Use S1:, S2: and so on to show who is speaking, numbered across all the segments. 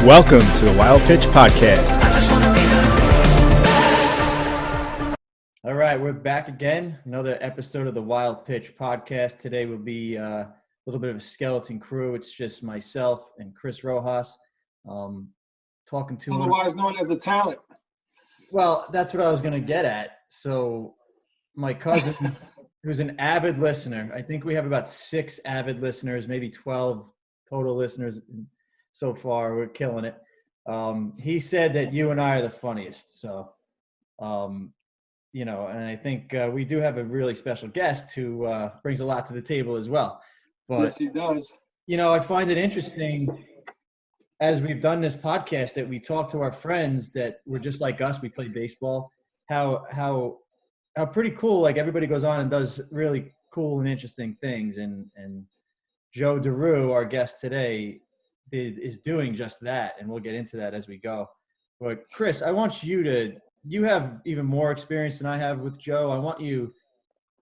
S1: Welcome to the Wild Pitch Podcast.
S2: All right, we're back again. Another episode of the Wild Pitch Podcast. Today will be a little bit of a skeleton crew. It's just myself and Chris Rojas talking to
S3: otherwise known as the talent.
S2: Well, that's what I was going to get at. So my cousin, who's an avid listener, I think we have about 6 avid listeners, maybe 12 total listeners so far. We're killing it. He said that you and I are the funniest. So, you know, and I think we do have a really special guest who brings a lot to the table as well. But,
S3: yes, he does.
S2: You know, I find it interesting as we've done this podcast that we talk to our friends that were just like us. We play baseball. How pretty cool. Like everybody goes on and does really cool and interesting things. And Joe Daru, our guest today, is doing just that, and we'll get into that as we go. But Chris, I want you have even more experience than I have with Joe. I want you to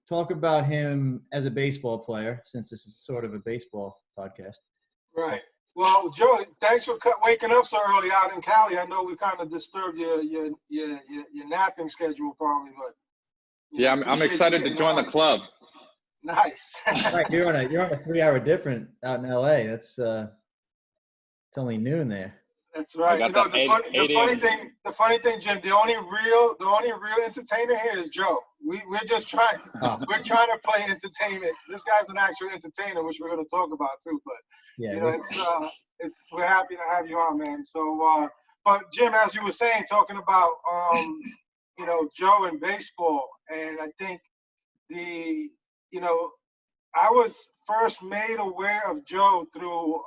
S2: talk about him as a baseball player, since this is sort of a baseball podcast.
S3: Right. Well, Joe, thanks for waking up so early out in Cali. I know we kind of disturbed your napping schedule probably, but
S4: yeah, I'm excited to join the club.
S3: Nice.
S2: Right, you're on a 3-hour difference out in LA. That's it's only noon there.
S3: That's right. You know, the funny thing, Jim, the only real entertainer here is Joe. We're just trying. We're trying to play entertainment. This guy's an actual entertainer, which we're going to talk about too. But
S2: yeah,
S3: you know, we're happy to have you on, man. So, but Jim, as you were saying, talking about you know, Joe and baseball, and I think I was first made aware of Joe through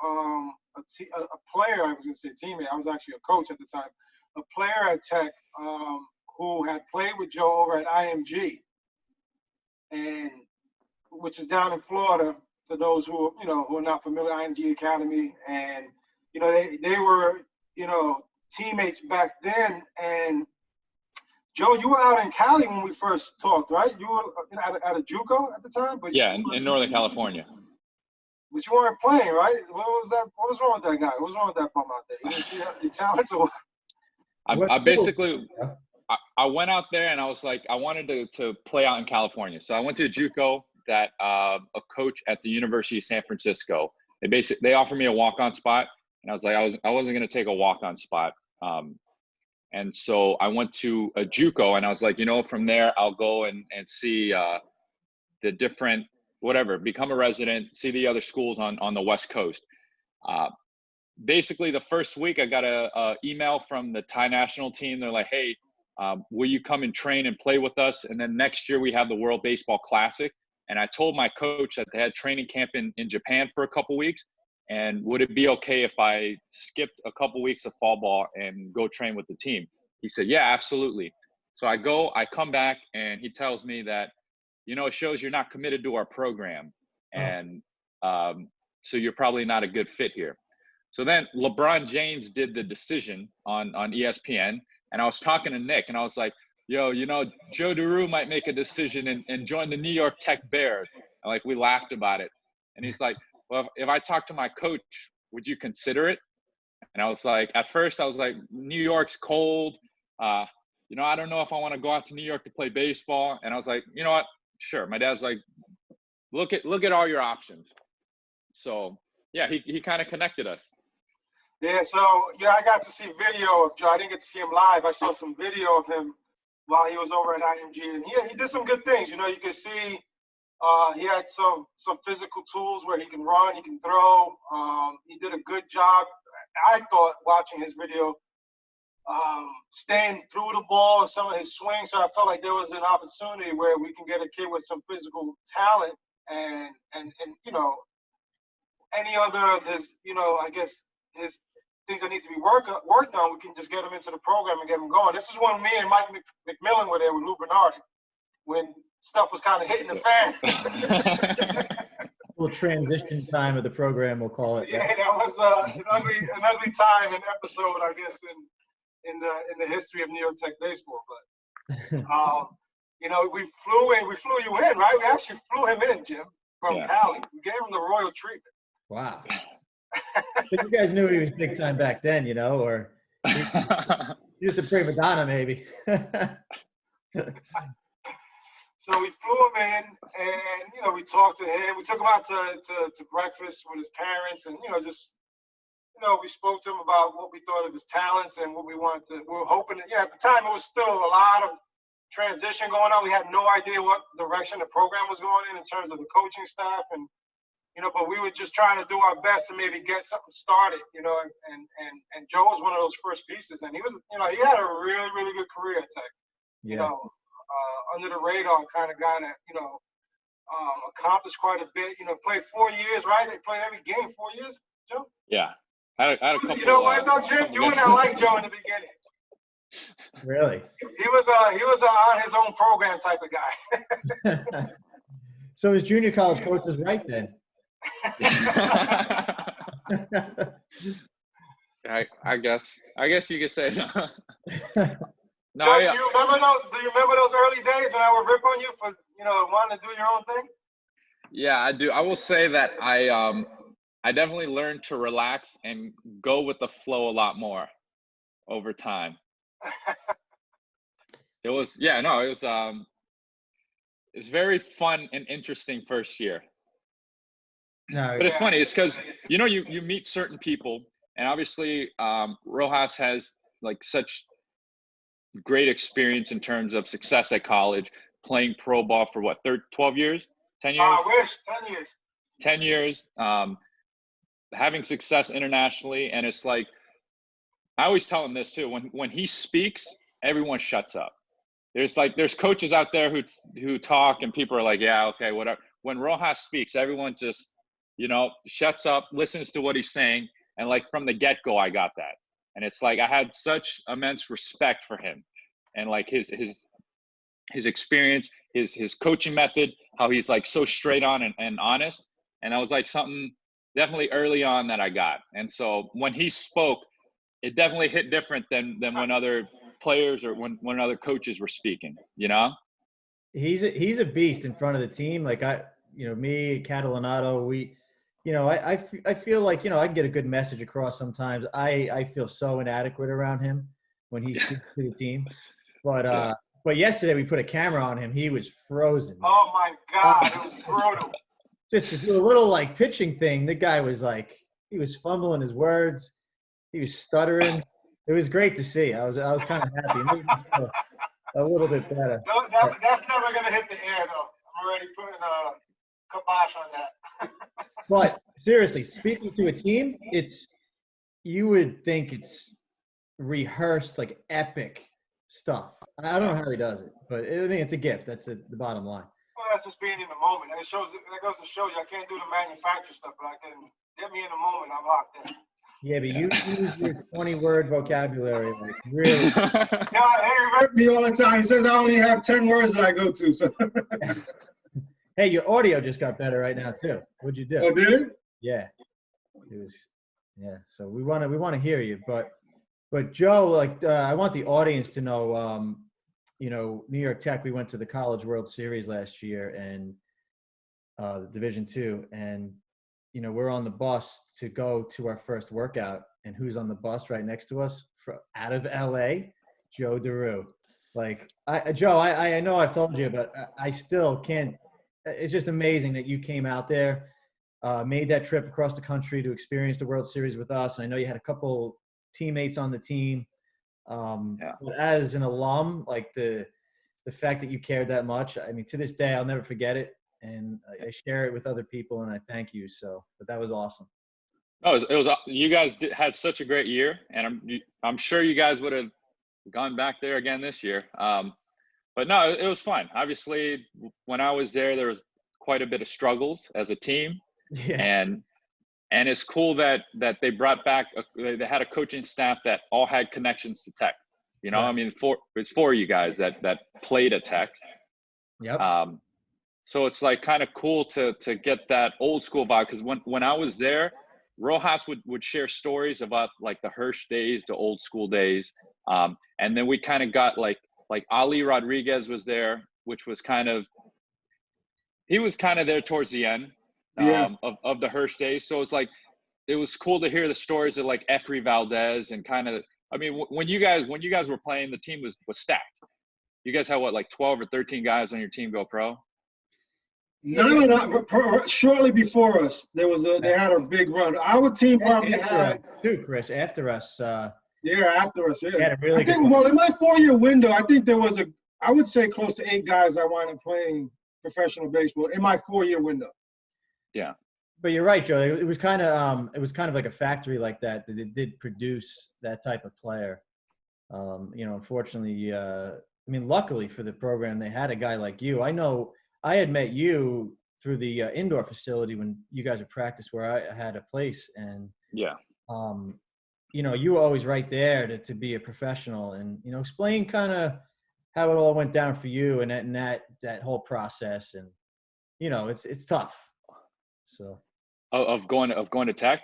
S3: a player. I was going to say teammate. I was actually a coach at the time. A player at Tech who had played with Joe over at IMG, and which is down in Florida. For those who are not familiar, IMG Academy, and they were teammates back then. And Joe, you were out in Cali when we first talked, right? You were at a JUCO at the time, but
S4: yeah, in Northern California.
S3: But you weren't playing, right? What was that? What was wrong with that guy? What was wrong with that bum out there? You didn't see your talents, or what?
S4: I went out there and I was like, I wanted to play out in California. So I went to a JUCO that a coach at the University of San Francisco. They offered me a walk-on spot, and I was like, I wasn't going to take a walk-on spot. And so I went to a JUCO, and I was like, from there I'll go and see the different become a resident, see the other schools on the West Coast. Basically, the first week I got a email from the Thai national team. They're like, hey, will you come and train and play with us? And then next year we have the World Baseball Classic. And I told my coach that they had training camp in Japan for a couple weeks. And would it be okay if I skipped a couple weeks of fall ball and go train with the team? He said, yeah, absolutely. So I come back, and he tells me that, it shows you're not committed to our program. And so you're probably not a good fit here. So then LeBron James did the decision on ESPN. And I was talking to Nick, and I was like, yo, Joe Daru might make a decision and join the New York Tech Bears. And we laughed about it. And he's like, well, if I talk to my coach, would you consider it? And I was like, at first I was like, New York's cold. I don't know if I want to go out to New York to play baseball. And I was like, you know what? Sure. My dad's like, look at all your options. So yeah, he kind of connected us.
S3: Yeah. So I got to see video of Joe. I didn't get to see him live. I saw some video of him while he was over at IMG, and he did some good things. You could see he had some physical tools where he can run, he can throw. He did a good job, I thought, watching his video, staying through the ball and some of his swings. So I felt like there was an opportunity where we can get a kid with some physical talent and any other of his, I guess his things that need to be worked on, we can just get him into the program and get him going. This is when me and Mike McMillan were there with Lou Bernardi, when stuff was kind of hitting the fan.
S2: A little transition time of the program, we'll call it.
S3: Yeah, that was an ugly time and episode, I guess, in the history of New York Tech baseball. But we flew you in, right? We actually flew him in, Jim, from Cali. We gave him the royal treatment.
S2: Wow. But you guys knew he was big time back then, you know, or he used to prima donna maybe.
S3: So we flew him in, and we talked to him. We took him out to breakfast with his parents, and just we spoke to him about what we thought of his talents and what we wanted to. We were hoping that, at the time it was still a lot of transition going on. We had no idea what direction the program was going in terms of the coaching staff, and but we were just trying to do our best to maybe get something started, and Joe was one of those first pieces, and he was, he had a really, really good career at Tech, under the radar kind of guy that, accomplished quite a bit, played 4 years, right? They played every game 4 years, Joe?
S4: Yeah. I had a couple,
S3: you know what, though, Jim? You and I liked Joe in the beginning.
S2: Really?
S3: He was on his own program type of guy.
S2: So his junior college coach was right then.
S4: I guess you could say no. No,
S3: Joe, do you remember those early days when I would rip on you for wanting to do your own thing?
S4: Yeah, I do. I will say that I definitely learned to relax and go with the flow a lot more over time. It was very fun and interesting first year.
S2: No,
S4: But it's funny, it's because you meet certain people, and obviously Rojas has like such great experience in terms of success at college, playing pro ball for 12 years, 10 years?
S3: I wish 10 years.
S4: 10 years, having success internationally, and it's like I always tell him this too. When he speaks, everyone shuts up. There's coaches out there who talk, and people are like, yeah, okay, whatever. When Rojas speaks, everyone just shuts up, listens to what he's saying, and like from the get-go, I got that. And it's like I had such immense respect for him, and like his experience, his coaching method, how he's like so straight on and honest. And I was like something definitely early on that I got. And so when he spoke, it definitely hit different than when other players or when other coaches were speaking.
S2: He's a beast in front of the team. Like me, Catalanato, we. I feel like, I can get a good message across sometimes. I feel so inadequate around him when he speaks to the team. But yesterday we put a camera on him. He was frozen. Man.
S3: Oh, my God. It was brutal.
S2: Just to do a little, like, pitching thing, the guy was, like, he was fumbling his words. He was stuttering. It was great to see. I was kind of happy. It made me feel a little bit better.
S3: No, that's never going to hit the air, though. I'm already putting a kibosh on that.
S2: But seriously, speaking to a team, you would think it's rehearsed, like epic stuff. I don't know how he does it, but I think it's a gift. That's the bottom line.
S3: Well, that's just being in the moment. And that goes to show you I can't do the manufacturer stuff, but I can get me in the moment. I'm locked in.
S2: Yeah, but you use your 20-word vocabulary, like really.
S3: Yeah, he ripped me all the time. He says I only have 10 words that I go to. So.
S2: Hey, your audio just got better right now too. What'd you do?
S3: Oh, did it?
S2: Yeah, it was. Yeah, so we want to hear you, but Joe, like I want the audience to know. New York Tech. We went to the College World Series last year and the Division II, and we're on the bus to go to our first workout, and who's on the bus right next to us out of LA? Joe Daru. Like Joe, I know I've told you, but I still can't. It's just amazing that you came out there, made that trip across the country to experience the World Series with us. And I know you had a couple teammates on the team. But as an alum, like the fact that you cared that much, I mean, to this day, I'll never forget it. And I share it with other people, and I thank you. But that was awesome.
S4: No, it was you guys had such a great year, and I'm sure you guys would have gone back there again this year. But no, it was fun. Obviously, when I was there was quite a bit of struggles as a team.
S2: Yeah.
S4: And it's cool that they brought back, they had a coaching staff that all had connections to Tech. Right. I mean, it's for you guys that played at Tech.
S2: Yep.
S4: So it's like kind of cool to get that old school vibe. Because when I was there, Rojas would share stories about like the Hirsch days, the old school days. And then we kind of got like Ali Rodriguez was there, which was he was kind of there towards the end of the Hirsch days. So it's like it was cool to hear the stories of like Efri Valdez and kind of, I mean, when you guys were playing, the team was stacked. You guys had what, like 12 or 13 guys on your team go pro?
S3: Shortly before us, they had a big run. Our team probably had
S2: too, Chris. After us,
S3: after us, yeah.
S2: Had a really
S3: I think, well, in my 4-year window, I think there was I would say close to 8 guys I wound up playing professional baseball in my 4-year window.
S4: Yeah.
S2: But you're right, Joe. It was kind of like a factory like that it did produce that type of player. Unfortunately, luckily for the program, they had a guy like you. I know I had met you through the indoor facility when you guys would practice where I had a place, and
S4: yeah,
S2: you were always right there to be a professional, and explain kind of how it all went down for you and that whole process, and it's tough. So
S4: of going to Tech,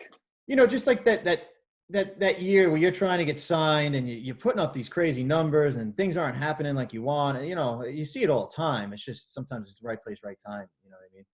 S2: just like that year where you're trying to get signed and you're putting up these crazy numbers and things aren't happening like you want. And, you see it all the time. It's just sometimes it's the right place, right time. You know what I mean?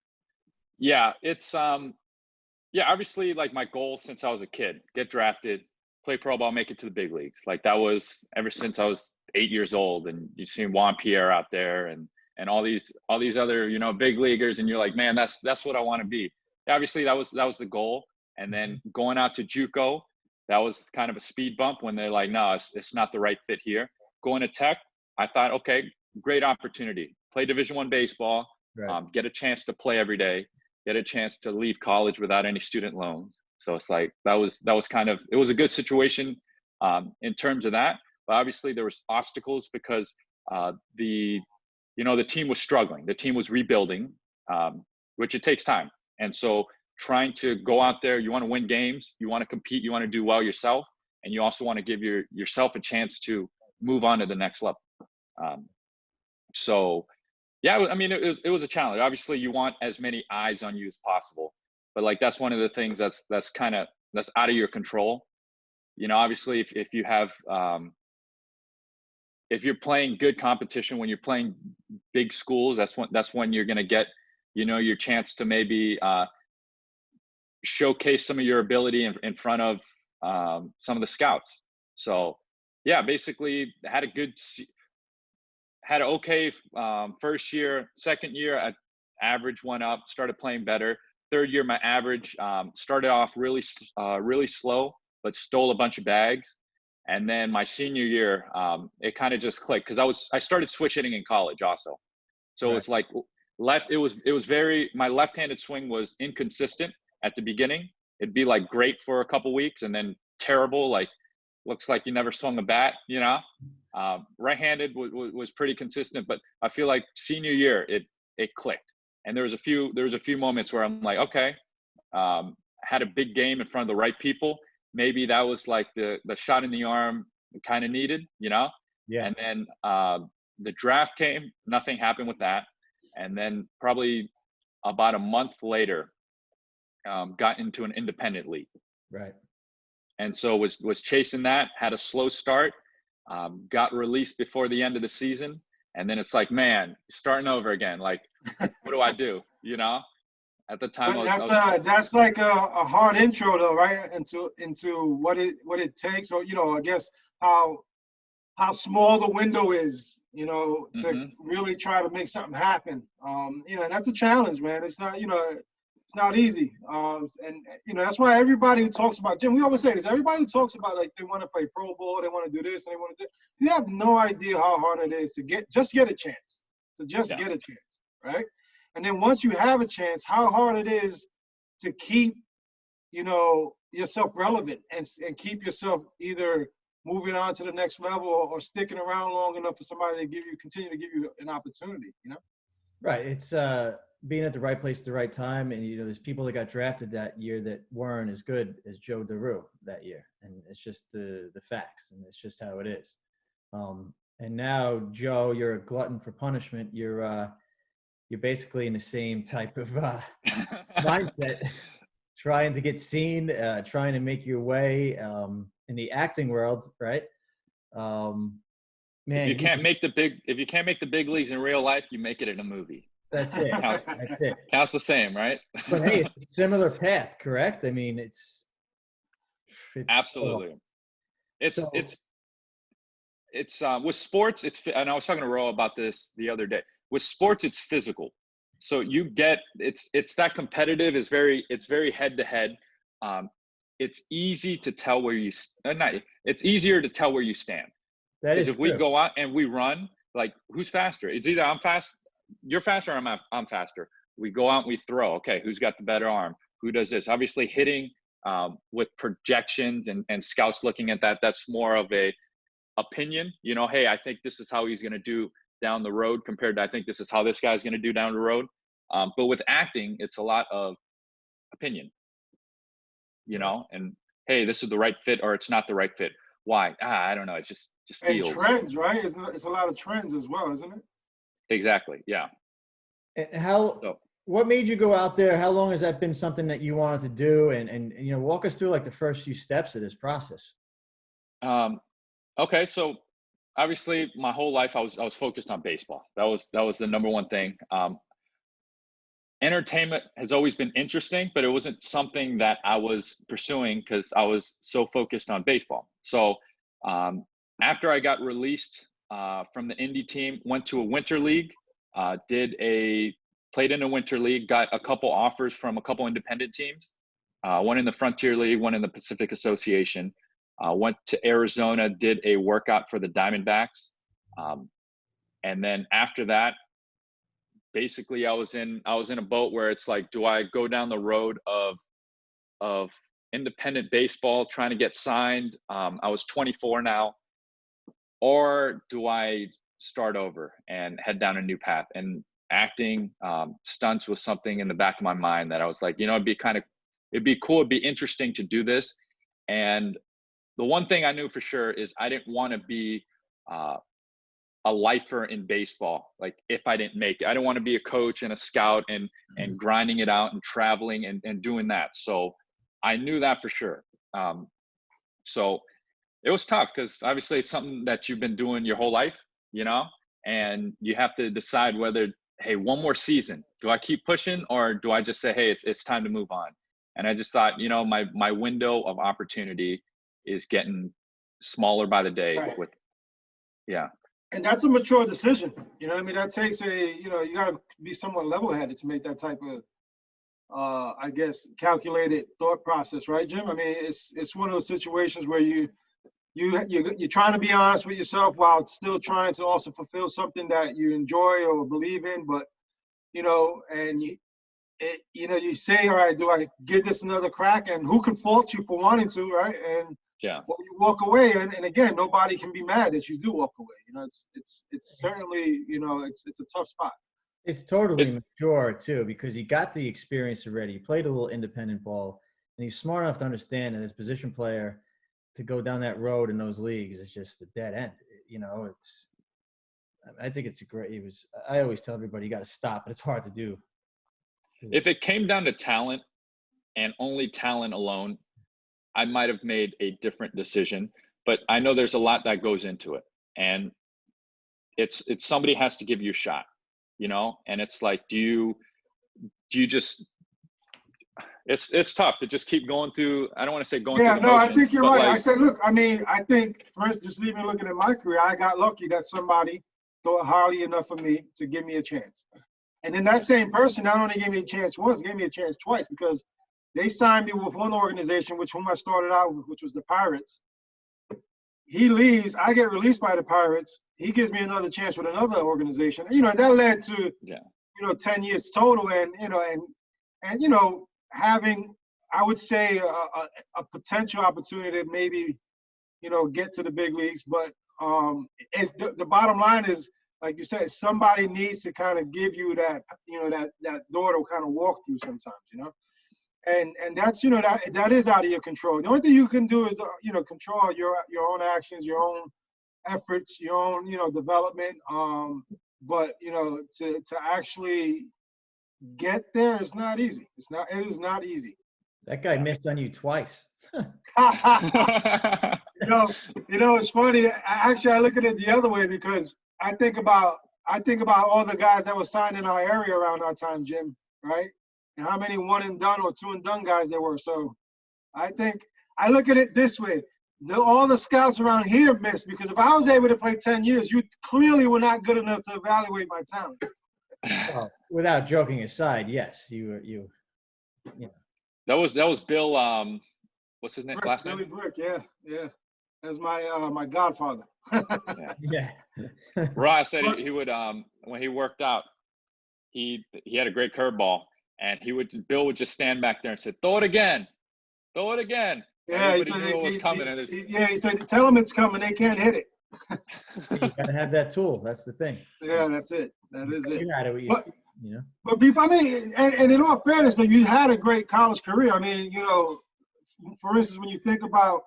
S4: Yeah, it's obviously like my goal since I was a kid, get drafted, play pro ball, make it to the big leagues. Like that was ever since I was 8 years old, and you've seen Juan Pierre out there and all these other, big leaguers. And you're like, man, that's what I want to be. Obviously that was the goal. And then going out to JUCO, that was kind of a speed bump when they're like, no, it's not the right fit here. Going to Tech, I thought, okay, great opportunity. Play Division I baseball,
S2: right.
S4: Get a chance to play every day, get a chance to leave college without any student loans. So it's like that was kind of, it was a good situation in terms of that. But obviously there was obstacles because the team was struggling. The team was rebuilding, which it takes time. And so trying to go out there, you want to win games, you want to compete, you want to do well yourself, and you also want to give yourself a chance to move on to the next level. So yeah, it was a challenge. Obviously you want as many eyes on you as possible, but like that's one of the things that's out of your control. Obviously if you have if you're playing good competition, when you're playing big schools, that's when you're going to get your chance to maybe showcase some of your ability in front of some of the scouts. So yeah, basically had an okay first year. Second year, average went up, started playing better. Third year, my average started off really slow, but stole a bunch of bags. And then my senior year, it kind of just clicked because I started switch hitting in college also. So
S2: right.
S4: It's like my left-handed swing was inconsistent at the beginning. It'd be like great for a couple weeks and then terrible, like looks like you never swung a bat, right-handed was pretty consistent, but I feel like senior year, it clicked. And there was a few moments where I'm like, okay, had a big game in front of the right people. Maybe that was like the shot in the arm kind of needed, Yeah. And then the draft came, nothing happened with that. And then probably about a month later, got into an independent league.
S2: Right. And
S4: so was chasing that, had a slow start, got released before the end of the season. And then it's like, man, starting over again. Like, what do I do? At the time,
S3: that's like a hard intro though, right? Into what it takes, or I guess how small the window is, to really try to make something happen. That's a challenge, man. It's not, it's not easy. And that's why everybody who talks about, Jim, we always say this, everybody who talks about like they want to play pro ball, they want to do this, and they want to do, you have no idea how hard it is to get a chance, get a chance, right? And then once you have a chance, how hard it is to keep, yourself relevant and keep yourself either moving on to the next level or sticking around long enough for somebody to continue to give you an opportunity,
S2: Right. It's being at the right place at the right time. And, there's people that got drafted that year that weren't as good as Joe Daru that year. And it's just the facts, and it's just how it is. And now, Joe, you're a glutton for punishment. You're basically in the same type of mindset, trying to get seen, trying to make your way in the acting world, right? Man,
S4: if you can't make the big leagues in real life, you make it in a movie.
S2: That's it.
S4: Counts the same, right?
S2: But hey, it's a similar path, correct? I mean, it's
S4: Absolutely. It's
S2: So-
S4: with sports, and I was talking to Ro about this the other day. With sports, it's physical. So it's that competitive is it's very head to head. It's easy to tell where it's easier to tell where you stand.
S2: That is
S4: Because if we
S2: true.
S4: go out and we run, like, who's faster? It's either you're faster, or I'm faster. We go out and we throw. Okay, who's got the better arm? Who does this? Obviously, hitting with projections and scouts looking at that, that's more of a opinion. Hey, I think this is how he's going to do down the road compared to I think this is how this guy's going to do down the road. But with acting, it's a lot of opinion, and hey, this is the right fit or it's not the right fit. Why? I don't know. It just feels.
S3: And trends, right? It's a lot of trends as well, isn't it?
S4: Exactly. Yeah.
S2: And what made you go out there? How long has that been something that you wanted to do? And walk us through like the first few steps of this process.
S4: Okay. So obviously my whole life I was focused on baseball. That was the number one thing. Entertainment has always been interesting, but it wasn't something that I was pursuing because I was so focused on baseball. So after I got released from the Indy team, went to a winter league, played in a winter league, got a couple offers from a couple independent teams, one in the Frontier League, one in the Pacific Association. Went to Arizona, did a workout for the Diamondbacks. And then after that, basically I was in a boat where it's like, do I go down the road of independent baseball, trying to get signed? I was 24 now, or do I start over and head down a new path? And acting, stunts was something in the back of my mind that I was like, it'd be cool, it'd be interesting to do this. And the one thing I knew for sure is I didn't want to be a lifer in baseball. Like, if I didn't make it, I didn't want to be a coach and a scout and grinding it out and traveling and doing that. So I knew that for sure. So it was tough because obviously it's something that you've been doing your whole life, and you have to decide whether, hey, one more season, do I keep pushing or do I just say, hey, it's time to move on? And I just thought, my window of opportunity is getting smaller by the day.
S3: Right.
S4: Yeah.
S3: And that's a mature decision. That takes you got to be somewhat level-headed to make that type of, I guess, calculated thought process, right, Jim? I mean, it's one of those situations where you're trying to be honest with yourself while still trying to also fulfill something that you enjoy or believe in. But, and you say, all right, do I give this another crack? And who can fault you for wanting to, right? And
S4: yeah,
S3: well, you walk away, and again, nobody can be mad that you do walk away. It's certainly, it's a tough spot.
S2: It's totally mature too, because you got the experience already. You played a little independent ball, and he's smart enough to understand that as a position player, to go down that road in those leagues is just a dead end. I think it's I always tell everybody you got to stop, but it's hard to do.
S4: If it came down to talent and only talent alone, I might have made a different decision, but I know there's a lot that goes into it, and it's somebody has to give you a shot, and it's like, do you just, it's tough to just keep going through. I don't want to say going through the motions,
S3: I think you're right.
S4: Like,
S3: I said, look, I think, for instance, even looking at my career, I got lucky that somebody thought highly enough of me to give me a chance. And then that same person not only gave me a chance once, gave me a chance twice, because they signed me with one organization, whom I started out with, which was the Pirates. He leaves, I get released by the Pirates. He gives me another chance with another organization. That led to, 10 years total, and having, I would say, a potential opportunity to maybe, get to the big leagues. But the bottom line is, like you said, somebody needs to kind of give you that, that door to kind of walk through sometimes, And that's, that is out of your control. The only thing you can do is, control your own actions, your own efforts, your own, development. But, to actually get there is not easy. It is not easy.
S2: That guy missed on you twice.
S3: It's funny. I look at it the other way, because I think about all the guys that were signed in our area around our time, Jim, right? And how many one and done or two and done guys there were. So I think I look at it this way. All the scouts around here missed, because if I was able to play 10 years, you clearly were not good enough to evaluate my talent.
S2: Well, without joking aside, yes, you know.
S4: That was Bill. What's his name?
S3: Brick,
S4: Last name?
S3: Billy Brick, yeah. That's my my godfather.
S2: Yeah.
S4: Ross said he would when he worked out, he had a great curveball, and Bill would just stand back there and say, "Throw it again, throw it again."
S3: Yeah,
S4: Everybody knew it was coming.
S3: He said, tell them it's coming. They can't hit it.
S2: You gotta have that tool. That's the thing.
S3: Yeah, that's it. That is it.
S2: You had it,
S3: But-
S2: you know.
S3: But I mean, and in all fairness, though, you had a great college career. I mean, you know, for instance, when you think about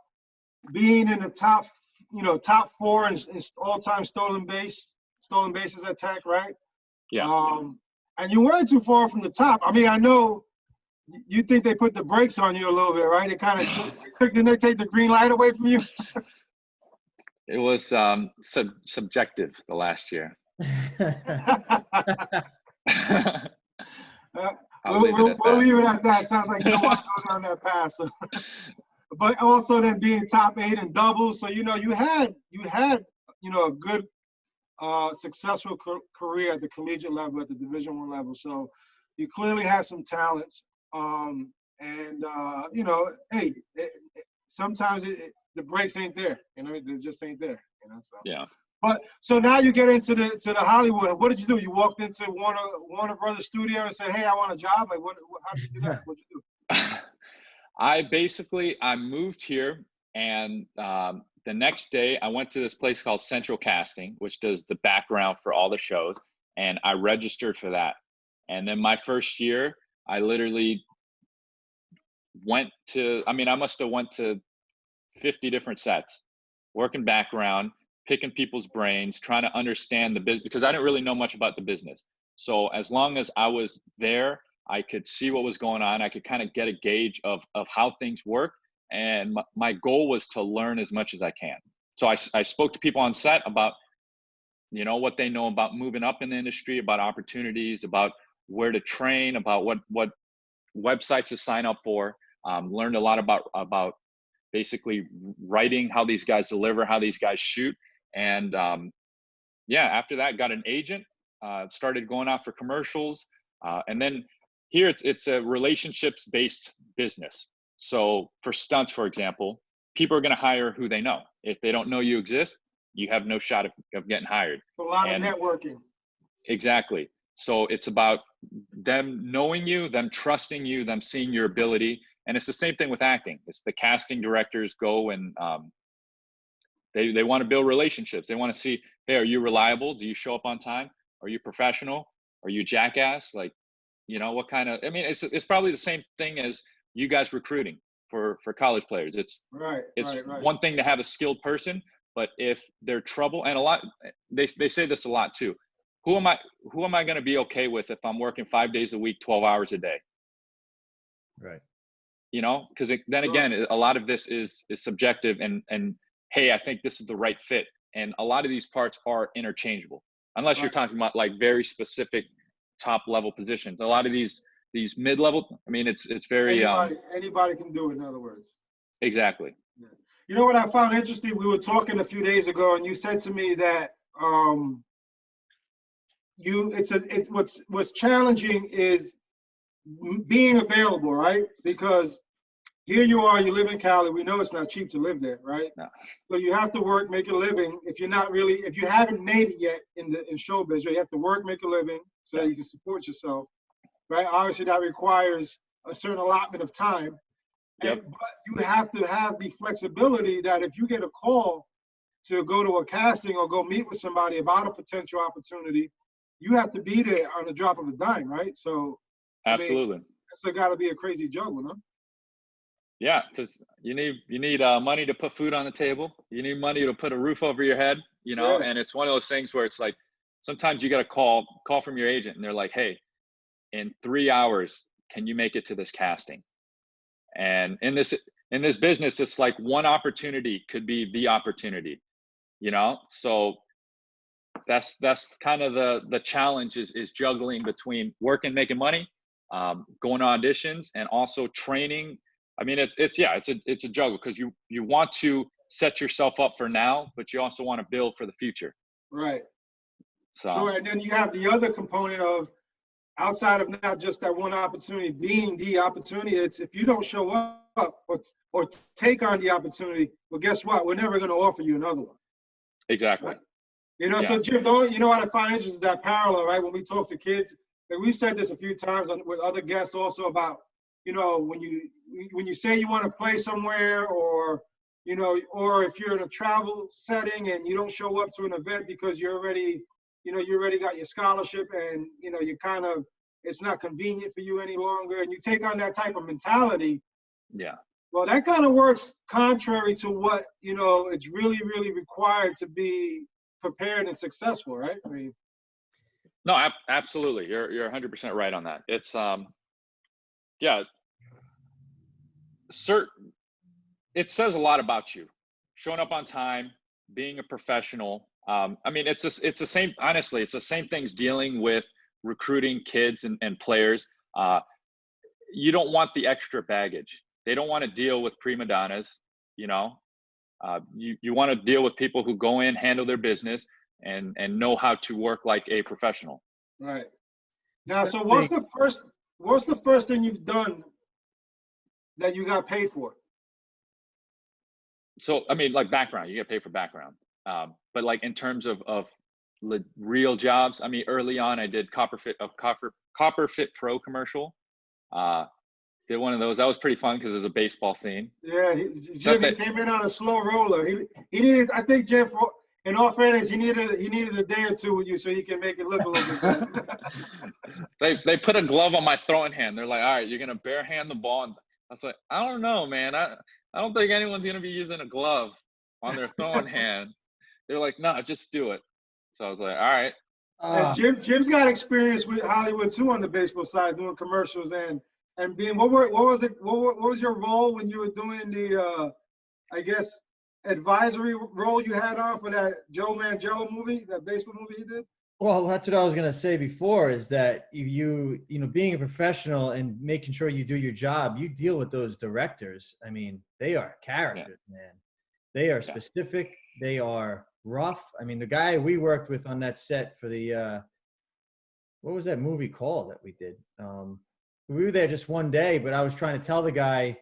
S3: being in the top 4 in all-time stolen bases attack, right?
S4: Yeah.
S3: And you weren't too far from the top. I mean, I know you think they put the brakes on you a little bit, right? It kind of didn't they take the green light away from you?
S4: It was subjective the last year.
S3: We'll leave it at that. Sounds like you don't want to go down that path. So. But also then being top 8 in doubles, so you had a good successful career at the collegiate level, at the Division I level. So you clearly have some talents. Hey, sometimes the brakes ain't there. They just ain't there. So.
S4: Yeah.
S3: But so now you get into the Hollywood. What did you do? You walked into Warner Brothers studio and said, "Hey, I want a job." Like, how did you do that? What did you do?
S4: I moved here, and the next day I went to this place called Central Casting, which does the background for all the shows, and I registered for that. And then my first year, I literally I must have went to 50 different sets, working background, picking people's brains, trying to understand the business, because I didn't really know much about the business. So as long as I was there, I could see what was going on. I could kind of get a gauge of how things work. And my goal was to learn as much as I can. So I spoke to people on set about, what they know about moving up in the industry, about opportunities, about where to train, about what websites to sign up for. Learned a lot about basically writing, how these guys deliver, how these guys shoot. And after that, got an agent, started going out for commercials. And then here it's a relationships-based business. So for stunts, for example, people are going to hire who they know. If they don't know you exist, you have no shot of getting hired.
S3: A lot of networking.
S4: Exactly. So it's about them knowing you, them trusting you, them seeing your ability. And it's the same thing with acting. It's the casting directors go and they want to build relationships. They want to see, hey, are you reliable? Do you show up on time? Are you professional? Are you a jackass? Like, what kind of, it's probably the same thing as you guys recruiting for college players. It's
S3: right.
S4: One thing to have a skilled person, but if they're trouble, and a lot, they say this a lot too. Who am I going to be okay with if I'm working 5 days a week, 12 hours a day?
S2: Right.
S4: Because then again, a lot of this is subjective and hey, I think this is the right fit. And a lot of these parts are interchangeable, unless you're talking about like very specific top level positions. A lot of these mid-level, it's very
S3: anybody can do it, in other words.
S4: Exactly.
S3: Yeah. You know what I found interesting? We were talking a few days ago, and you said to me that what's challenging is being available, right? Because here you are, you live in Cali. We know it's not cheap to live there, right?
S4: No.
S3: So you have to work, make a living. If you haven't made it yet in showbiz, you have to work, make a living so that you can support yourself, right? Obviously, that requires a certain allotment of time.
S4: Yep.
S3: But you have to have the flexibility that if you get a call to go to a casting or go meet with somebody about a potential opportunity, you have to be there on the drop of a dime, right? So
S4: absolutely,
S3: it's got to be a crazy juggle, no?
S4: Yeah, because you need money to put food on the table. You need money to put a roof over your head,
S3: Yeah.
S4: And it's one of those things where it's like sometimes you got a call from your agent, and they're like, "Hey, in 3 hours, can you make it to this casting?" And in this business, it's like one opportunity could be the opportunity, So that's kind of the challenge is juggling between work and making money, going to auditions, and also training I mean, it's a juggle, because you want to set yourself up for now, but you also want to build for the future.
S3: Right.
S4: So
S3: Sure. And then you have the other component of, outside of not just that one opportunity being the opportunity, it's if you don't show up or take on the opportunity, well, guess what? We're never going to offer you another one.
S4: exactly.
S3: Right? You know, so Jim, you know what I find interesting is that parallel, right? When we talk to kids, and we've said this a few times with other guests also about, you know, when you say you want to play somewhere, or, you know, or if you're in a travel setting and you don't show up to an event because you already got your scholarship, and, you know, you kind of, it's not convenient for you any longer, and you take on that type of mentality.
S4: Yeah.
S3: Well, that kind of works contrary to what, you know, it's really, really required to be prepared and successful, right? I mean,
S4: No, absolutely. You're 100% right on that. It's it says a lot about you. Showing up on time, being a professional. I mean, it's the same, honestly, it's the same things dealing with recruiting kids and players. You don't want the extra baggage. They don't want to deal with prima donnas, you know. You want to deal with people who go in, handle their business, and know how to work like a professional.
S3: right. Now, so what's the first thing you've done that you got paid for?
S4: So, I mean, like background, you get paid for background. But like in terms of real jobs, I mean, early on, I did Copperfit Pro commercial. Did one of those. That was pretty fun because there's a baseball scene.
S3: Yeah, Jimmy came in on a slow roller. He needed, I think, Jeff, in all fairness, he needed a day or two with you so he can make it look a little bit better.
S4: They put a glove on my throwing hand. They're like, all right, you're gonna bare hand the ball. And I was like, I don't know, man. I don't think anyone's gonna be using a glove on their throwing hand. They're like, no, just do it. So I was like, all right.
S3: And Jim's got experience with Hollywood too on the baseball side, doing commercials and being what was your role when you were doing the I guess advisory role you had on for that Joe Manganiello movie, that baseball movie he did?
S2: Well, that's what I was going to say before, is that you know, being a professional and making sure you do your job, you deal with those directors. I mean, they are characters, man. They are specific. They are rough. I mean, the guy we worked with on that set for the, what was that movie called that we did? We were there just one day, but I was trying to tell the guy,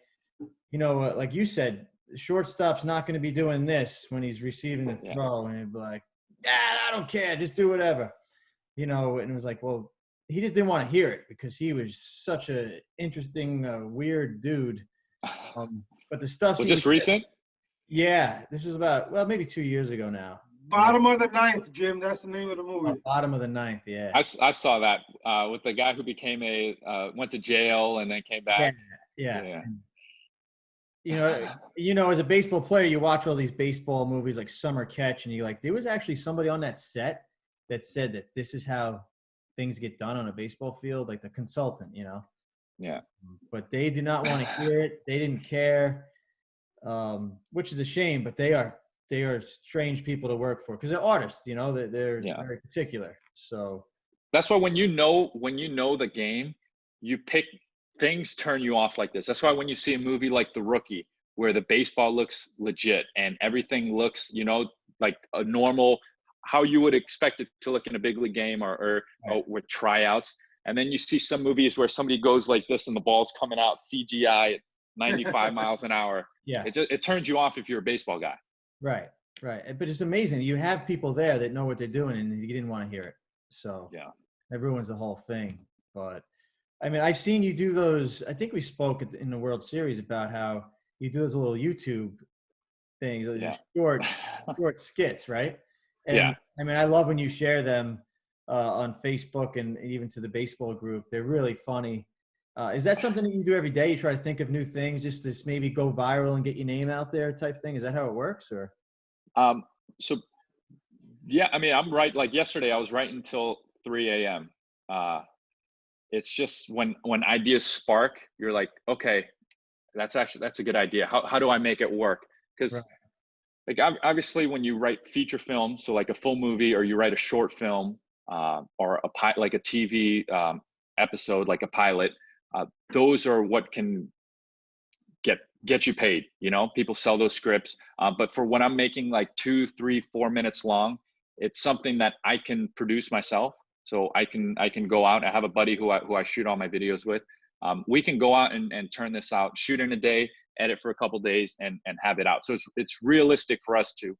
S2: you know, like you said, the shortstop's not going to be doing this when he's receiving the throw. And he'd be like, I don't care, just do whatever, you know. And it was like, well, he just didn't want to hear it because he was such a interesting, weird dude. But the stuff
S4: was this recent?
S2: Yeah, this was about, well, maybe 2 years ago now.
S3: Bottom of the Ninth, Jim. That's the name of the movie.
S2: Bottom of the Ninth, yeah.
S4: I saw that with the guy who became went to jail and then came back.
S2: Yeah. You know, as a baseball player, you watch all these baseball movies like Summer Catch, and you're like, there was actually somebody on that set that said that this is how things get done on a baseball field, like the consultant, you know.
S4: Yeah.
S2: But they do not want to hear it. They didn't care, which is a shame. But they are strange people to work for because they're artists, you know. They're very particular. So
S4: that's why when you know the game, you pick. Things turn you off like this. That's why when you see a movie like The Rookie, where the baseball looks legit and everything looks, you know, like a normal, how you would expect it to look in a big league game or with tryouts. And then you see some movies where somebody goes like this and the ball's coming out CGI at 95 miles an hour. Yeah. It turns you off if you're a baseball guy.
S2: Right. But it's amazing. You have people there that know what they're doing and you didn't want to hear it. So it ruins the whole thing. But I mean, I've seen you do those. I think we spoke in the World Series about how you do those little YouTube things, those short skits, right? And I mean, I love when you share them on Facebook and even to the baseball group. They're really funny. Is that something that you do every day? You try to think of new things just to maybe go viral and get your name out there type thing? Is that how it works? Or?
S4: So, yeah, I mean, I'm right. Like yesterday, I was writing until 3 a.m. It's just when ideas spark, you're like, okay, that's a good idea. How do I make it work? Because like obviously when you write feature films, so like a full movie, or you write a short film or like a TV episode, like a pilot, those are what can get get you paid. You know, people sell those scripts. But for when I'm making like 2, 3, 4 minutes long, it's something that I can produce myself. So I can go out. I have a buddy who I shoot all my videos with. We can go out and turn this out, shoot in a day, edit for a couple days, and have it out. So it's realistic for us to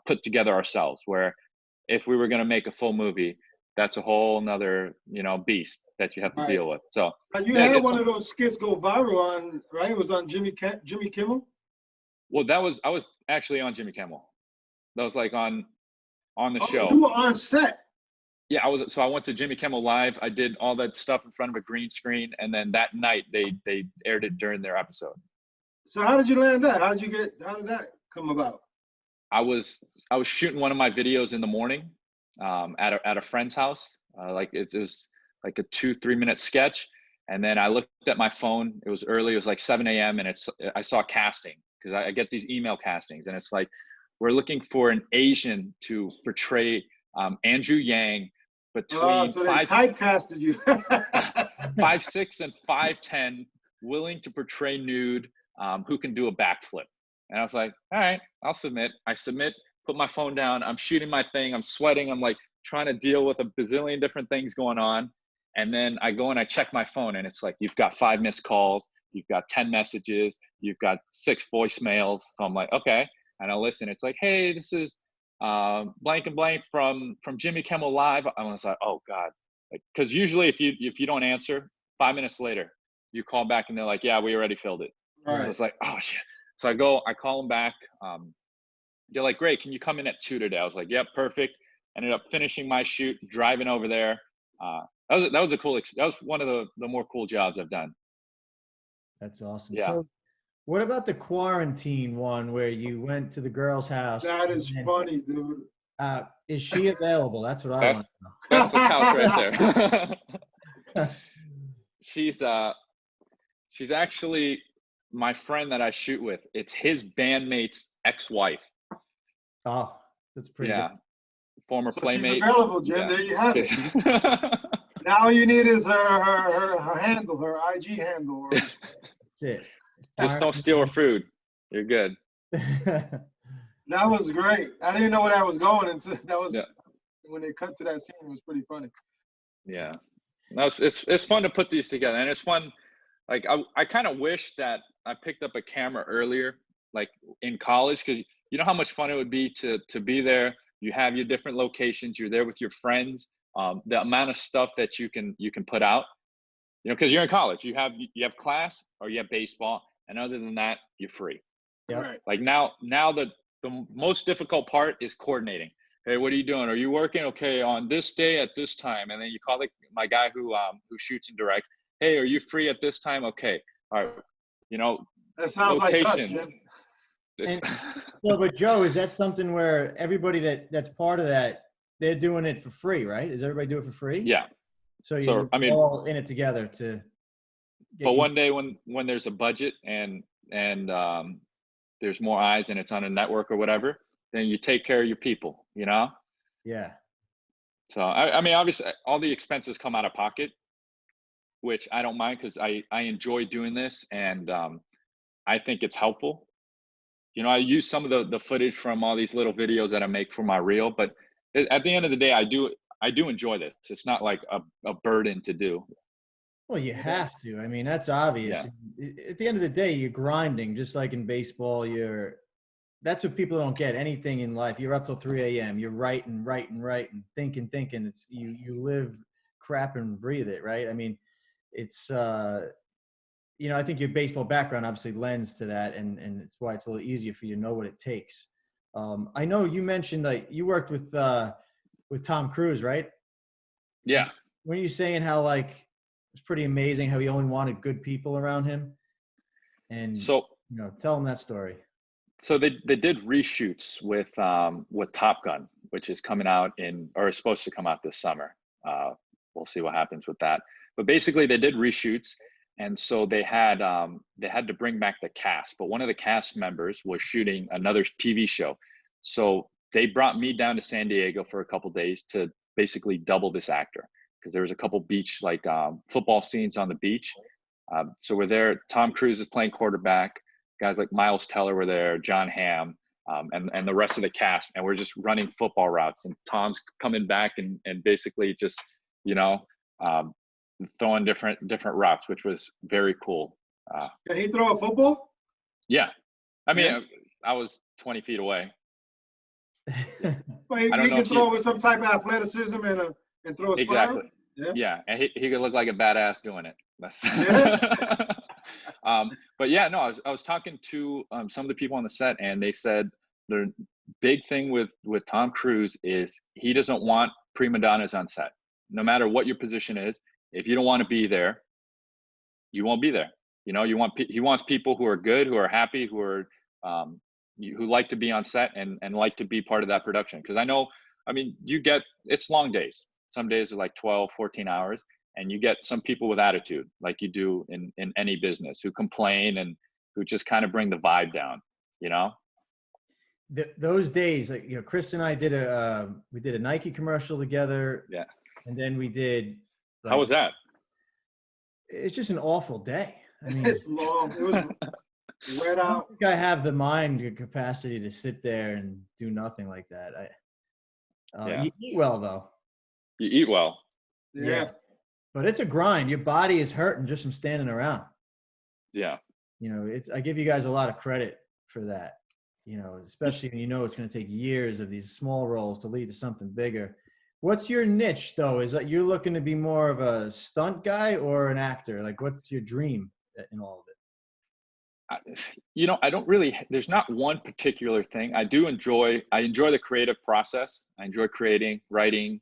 S4: put together ourselves. Where if we were going to make a full movie, that's a whole nother, you know, beast that you have to deal with. So
S3: you had one of those skits go viral on, right? It was on Jimmy Kimmel.
S4: Well, I was actually on Jimmy Kimmel. That was like on the show.
S3: You were on set.
S4: Yeah, I went to Jimmy Kimmel Live. I did all that stuff in front of a green screen, and then that night they aired it during their episode.
S3: So how did you land that? How did that come about?
S4: I was shooting one of my videos in the morning at a friend's house. Like it was like a 2-3 minute sketch, and then I looked at my phone. It was early. It was like 7 a.m. and I saw casting, because I get these email castings, and it's like, we're looking for an Asian to portray Andrew Yang between
S3: so they typecasted you.
S4: 5'6" and 5'10", willing to portray nude, who can do a backflip. And I was like, all right, I'll submit. I submit, put my phone down. I'm shooting my thing. I'm sweating. I'm like trying to deal with a bazillion different things going on. And then I go and I check my phone, and it's like, you've got 5 missed calls. You've got 10 messages. You've got 6 voicemails. So I'm like, okay. And I listen. It's like, hey, this is blank and blank from Jimmy Kimmel Live. I was like, oh God. Like, cause usually if you don't answer, 5 minutes later, you call back and they're like, yeah, we already filled it. Right. So it's like, oh shit. So I call them back. They're like, great, can you come in at 2 today? I was like, yep, perfect. Ended up finishing my shoot, driving over there. That was one of the more cool jobs I've done.
S2: That's awesome.
S4: Yeah.
S2: So what about the quarantine one where you went to the girl's house?
S3: That is funny, dude.
S2: Is she available? That's what I want to know.
S4: That's the couch right there. She's actually my friend that I shoot with. It's his bandmate's ex-wife.
S2: Oh, that's pretty
S4: good. Former playmate.
S3: She's available, Jim. Yeah. There you have it. Now all you need is her handle, her IG handle.
S2: That's it.
S3: Just don't steal her food. You're good. That was great. I didn't know where that was going, and so that was when they cut to that scene. It was pretty funny. Yeah, it's fun to put these together, and it's fun. Like I kind of wish that I picked up a camera earlier, like in college, because you know how much fun it would be to be there. You have your different locations. You're there with your friends. The amount of stuff that you can put out, you know, because you're in college. You have class or you have baseball, and other than that, you're free. Yeah. Right. Like now the most difficult part is coordinating. Hey, what are you doing? Are you working? Okay, on this day at this time, and then you call my guy who shoots and directs. Hey, are you free at this time? Okay, all right. You know, that sounds locations. Like us, Jim.
S2: But Joe, is that something where everybody that's part of that, they're doing it for free, right? Does everybody do it for free?
S4: Yeah.
S2: So you're all in it together to.
S4: But one day when there's a budget and there's more eyes and it's on a network or whatever, then you take care of your people, you know?
S2: Yeah.
S4: So I mean, obviously all the expenses come out of pocket, which I don't mind because I enjoy doing this, and I think it's helpful. You know, I use some of the footage from all these little videos that I make for my reel, but at the end of the day, I do enjoy this. It's not like a burden to do.
S2: Well, you have to. I mean, that's obvious. Yeah. At the end of the day, you're grinding, just like in baseball. That's what people don't get. Anything in life, you're up till 3 a.m. You're writing, thinking. It's you live, crap, and breathe it, right? I mean, it's you know, I think your baseball background obviously lends to that, and it's why it's a little easier for you to know what it takes. I know you mentioned you worked with Tom Cruise, right?
S4: Yeah.
S2: Were you saying how it's pretty amazing how he only wanted good people around him? And
S4: so,
S2: you know, tell him that story.
S4: So they did reshoots with Top Gun, which is coming out is supposed to come out this summer. We'll see what happens with that. But basically they did reshoots, and so they had to bring back the cast. But one of the cast members was shooting another TV show. So they brought me down to San Diego for a couple of days to basically double this actor, because there was a couple beach football scenes on the beach. So we're there. Tom Cruise is playing quarterback. guys like Miles Teller were there, John Hamm, and the rest of the cast, and we're just running football routes, and Tom's coming back and basically just, you know, throwing different routes, which was very cool.
S3: Can he throw a football?
S4: Yeah. I mean,
S3: Yeah.
S4: I was 20 feet away.
S3: Well, he can throw with some type of athleticism and throw a spiral.
S4: Exactly. Yeah, and he could look like a badass doing it. That's but yeah, no, I was talking to some of the people on the set, and they said the big thing with Tom Cruise is he doesn't want prima donnas on set. No matter what your position is, if you don't want to be there, you won't be there. You know, he wants people who are good, who are happy, who are who like to be on set and like to be part of that production. Because I mean, it's long days. Some days are like 12, 14 hours, and you get some people with attitude, like you do in any business, who complain and who just kind of bring the vibe down, you know?
S2: Those days, like, you know, Chris and I did a Nike commercial together.
S4: Yeah.
S2: And then we did. Like,
S4: how was that?
S2: It's just an awful day. I mean,
S3: it's long. It was wet out.
S2: I think I have the mind capacity to sit there and do nothing like that. You eat well, though.
S4: You eat well.
S3: Yeah.
S2: But it's a grind. Your body is hurting just from standing around.
S4: Yeah.
S2: You know, I give you guys a lot of credit for that. You know, especially when you know it's going to take years of these small roles to lead to something bigger. What's your niche, though? Is that you're looking to be more of a stunt guy or an actor? Like, what's your dream in all of it?
S4: You know, I don't really, there's not one particular thing. I enjoy the creative process. I enjoy creating, writing,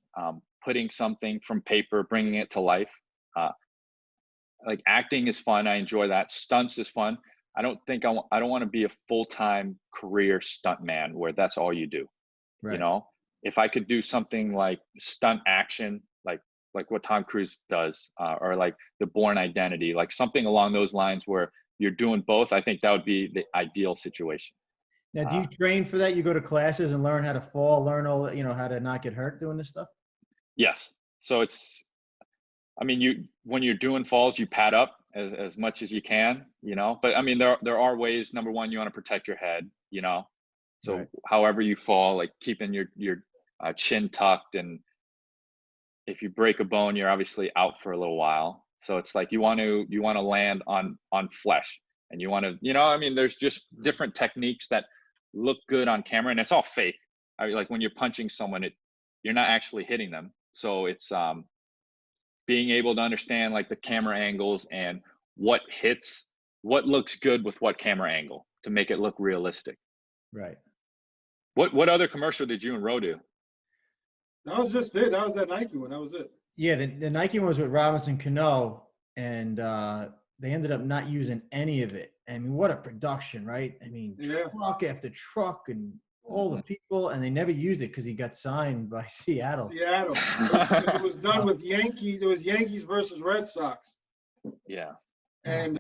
S4: putting something from paper, bringing it to life. Like acting is fun. I enjoy that. Stunts is fun. I don't want to be a full-time career stuntman where that's all you do. Right. You know, if I could do something like stunt action, like what Tom Cruise does, or like The Bourne Identity, like something along those lines where you're doing both, I think that would be the ideal situation.
S2: Now, do you train for that? You go to classes and learn how to fall, learn all, you know, how to not get hurt doing this stuff?
S4: Yes. So I mean, when you're doing falls, you pad up as much as you can, you know, but I mean, there are ways. Number one, you want to protect your head, you know, so right. However you fall, like keeping your chin tucked, and if you break a bone, you're obviously out for a little while. So it's like you want to land on flesh, and you want to, you know, I mean, there's just different techniques that look good on camera, and it's all fake. Like when you're punching someone, you're not actually hitting them. So it's being able to understand like the camera angles and what looks good with what camera angle to make it look realistic.
S2: Right.
S4: What other commercial did you and Ro do?
S3: That was just it. That was that Nike one. That was it.
S2: Yeah, the Nike one was with Robinson Cano, and they ended up not using any of it. I mean, what a production, right? I mean, truck after truck and all the people, and they never used it because he got signed by Seattle.
S3: It was done with Yankees. It was Yankees versus Red Sox.
S4: Yeah. And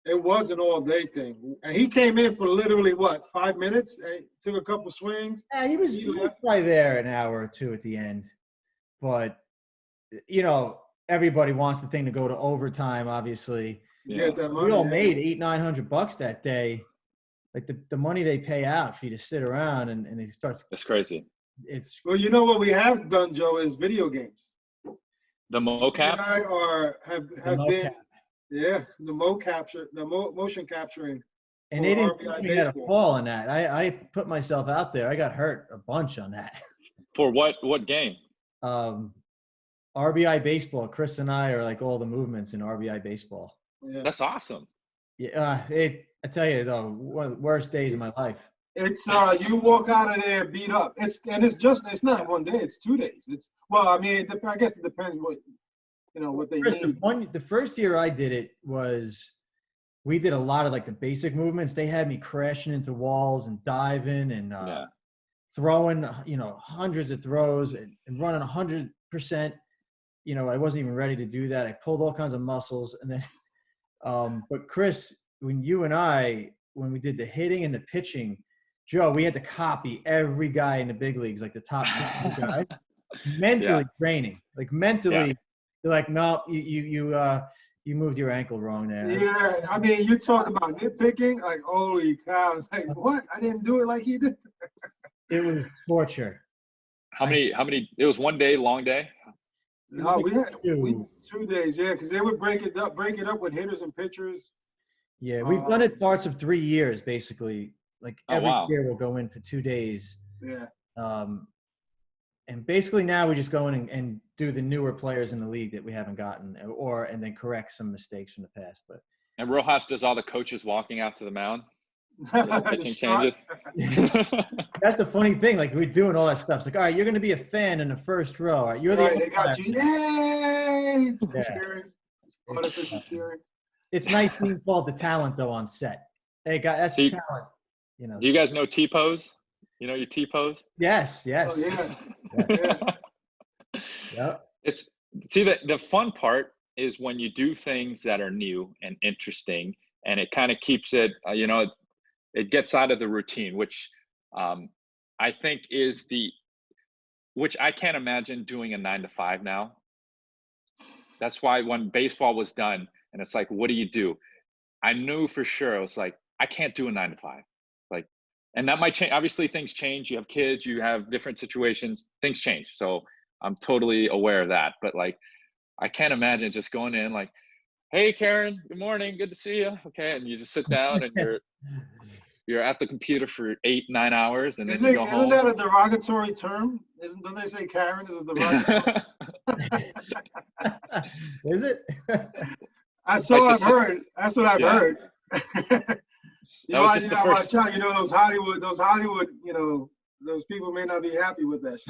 S3: it was an all-day thing. And he came in for literally, 5 minutes? And took a couple swings.
S2: Yeah, he was probably there an hour or two at the end. But, you know, everybody wants the thing to go to overtime, obviously.
S3: Yeah.
S2: We all made $800-900 that day. Like the money they pay out for you to sit around and it starts.
S4: That's crazy.
S3: Well, you know what we have done, Joe, is video games.
S4: The mocap?
S3: Have been, the motion capturing.
S2: And they didn't tell me how to fall on that. I put myself out there. I got hurt a bunch on that.
S4: For what game?
S2: RBI baseball. Chris and I are like all the movements in RBI baseball.
S3: Yeah.
S4: That's awesome.
S2: Yeah, I tell you though, one of the worst days of my life.
S3: It's you walk out of there beat up. It's not 1 day. It's 2 days. I guess it depends what they need.
S2: The first year I did it we did a lot of like the basic movements. They had me crashing into walls and diving and throwing, hundreds of throws and running 100%. I wasn't even ready to do that. I pulled all kinds of muscles, and then. But Chris, when we did the hitting and the pitching, Joe, we had to copy every guy in the big leagues, like the top 2 guys, mentally training, like mentally. They're like, no, you You moved your ankle wrong there.
S3: Yeah, I mean, you talk about nitpicking, like, holy cow. It's like, what? I didn't do it like he did.
S2: It was torture.
S4: How many, it was one day, long day?
S3: No,
S2: like
S3: we had
S2: 2.
S3: 2 days, yeah, because they would break it up with hitters and pitchers.
S2: Yeah, we've done it parts of 3 years, basically. Like every
S4: wow.
S2: year we'll go in for 2 days.
S3: Yeah.
S2: And basically now we just go in and do the newer players in the league that we haven't gotten, and then correct some mistakes from the past. But
S4: And Rojas does all the coaches walking out to the mound. Pitching changes.
S2: That's the funny thing. Like, we're doing all that stuff. It's like, all right, you're going to be a fan in the first row. All right, you're the
S3: They got you. Yay!
S2: Yeah.
S3: Cheering. Artificial cheering.
S2: It's nice being called the talent, though, on set. Hey, guys, that's the talent. You know.
S4: Do you guys know T-pose? You know your T-pose?
S2: Yes.
S3: Oh, yeah.
S2: Yeah.
S4: It's the fun part is when you do things that are new and interesting, and it kind of keeps it, it gets out of the routine, which I think is which I can't imagine doing a 9-to-5 now. That's why when baseball was done, and it's like, what do you do? I knew for sure, I was like, I can't do a 9-to-5. Like, and that might change. Obviously, things change. You have kids, you have different situations, things change. So I'm totally aware of that. But like, I can't imagine just going in like, hey, Karen, good morning, good to see you. Okay, and you just sit down and you're at the computer for 8-9 hours, and then you go home.
S3: Isn't that a derogatory term? Don't they say Karen is a derogatory?
S2: Is it?
S3: That's what I've heard. That's what I've heard.
S4: That was
S3: watch out. Those Hollywood, those people may not be happy with that.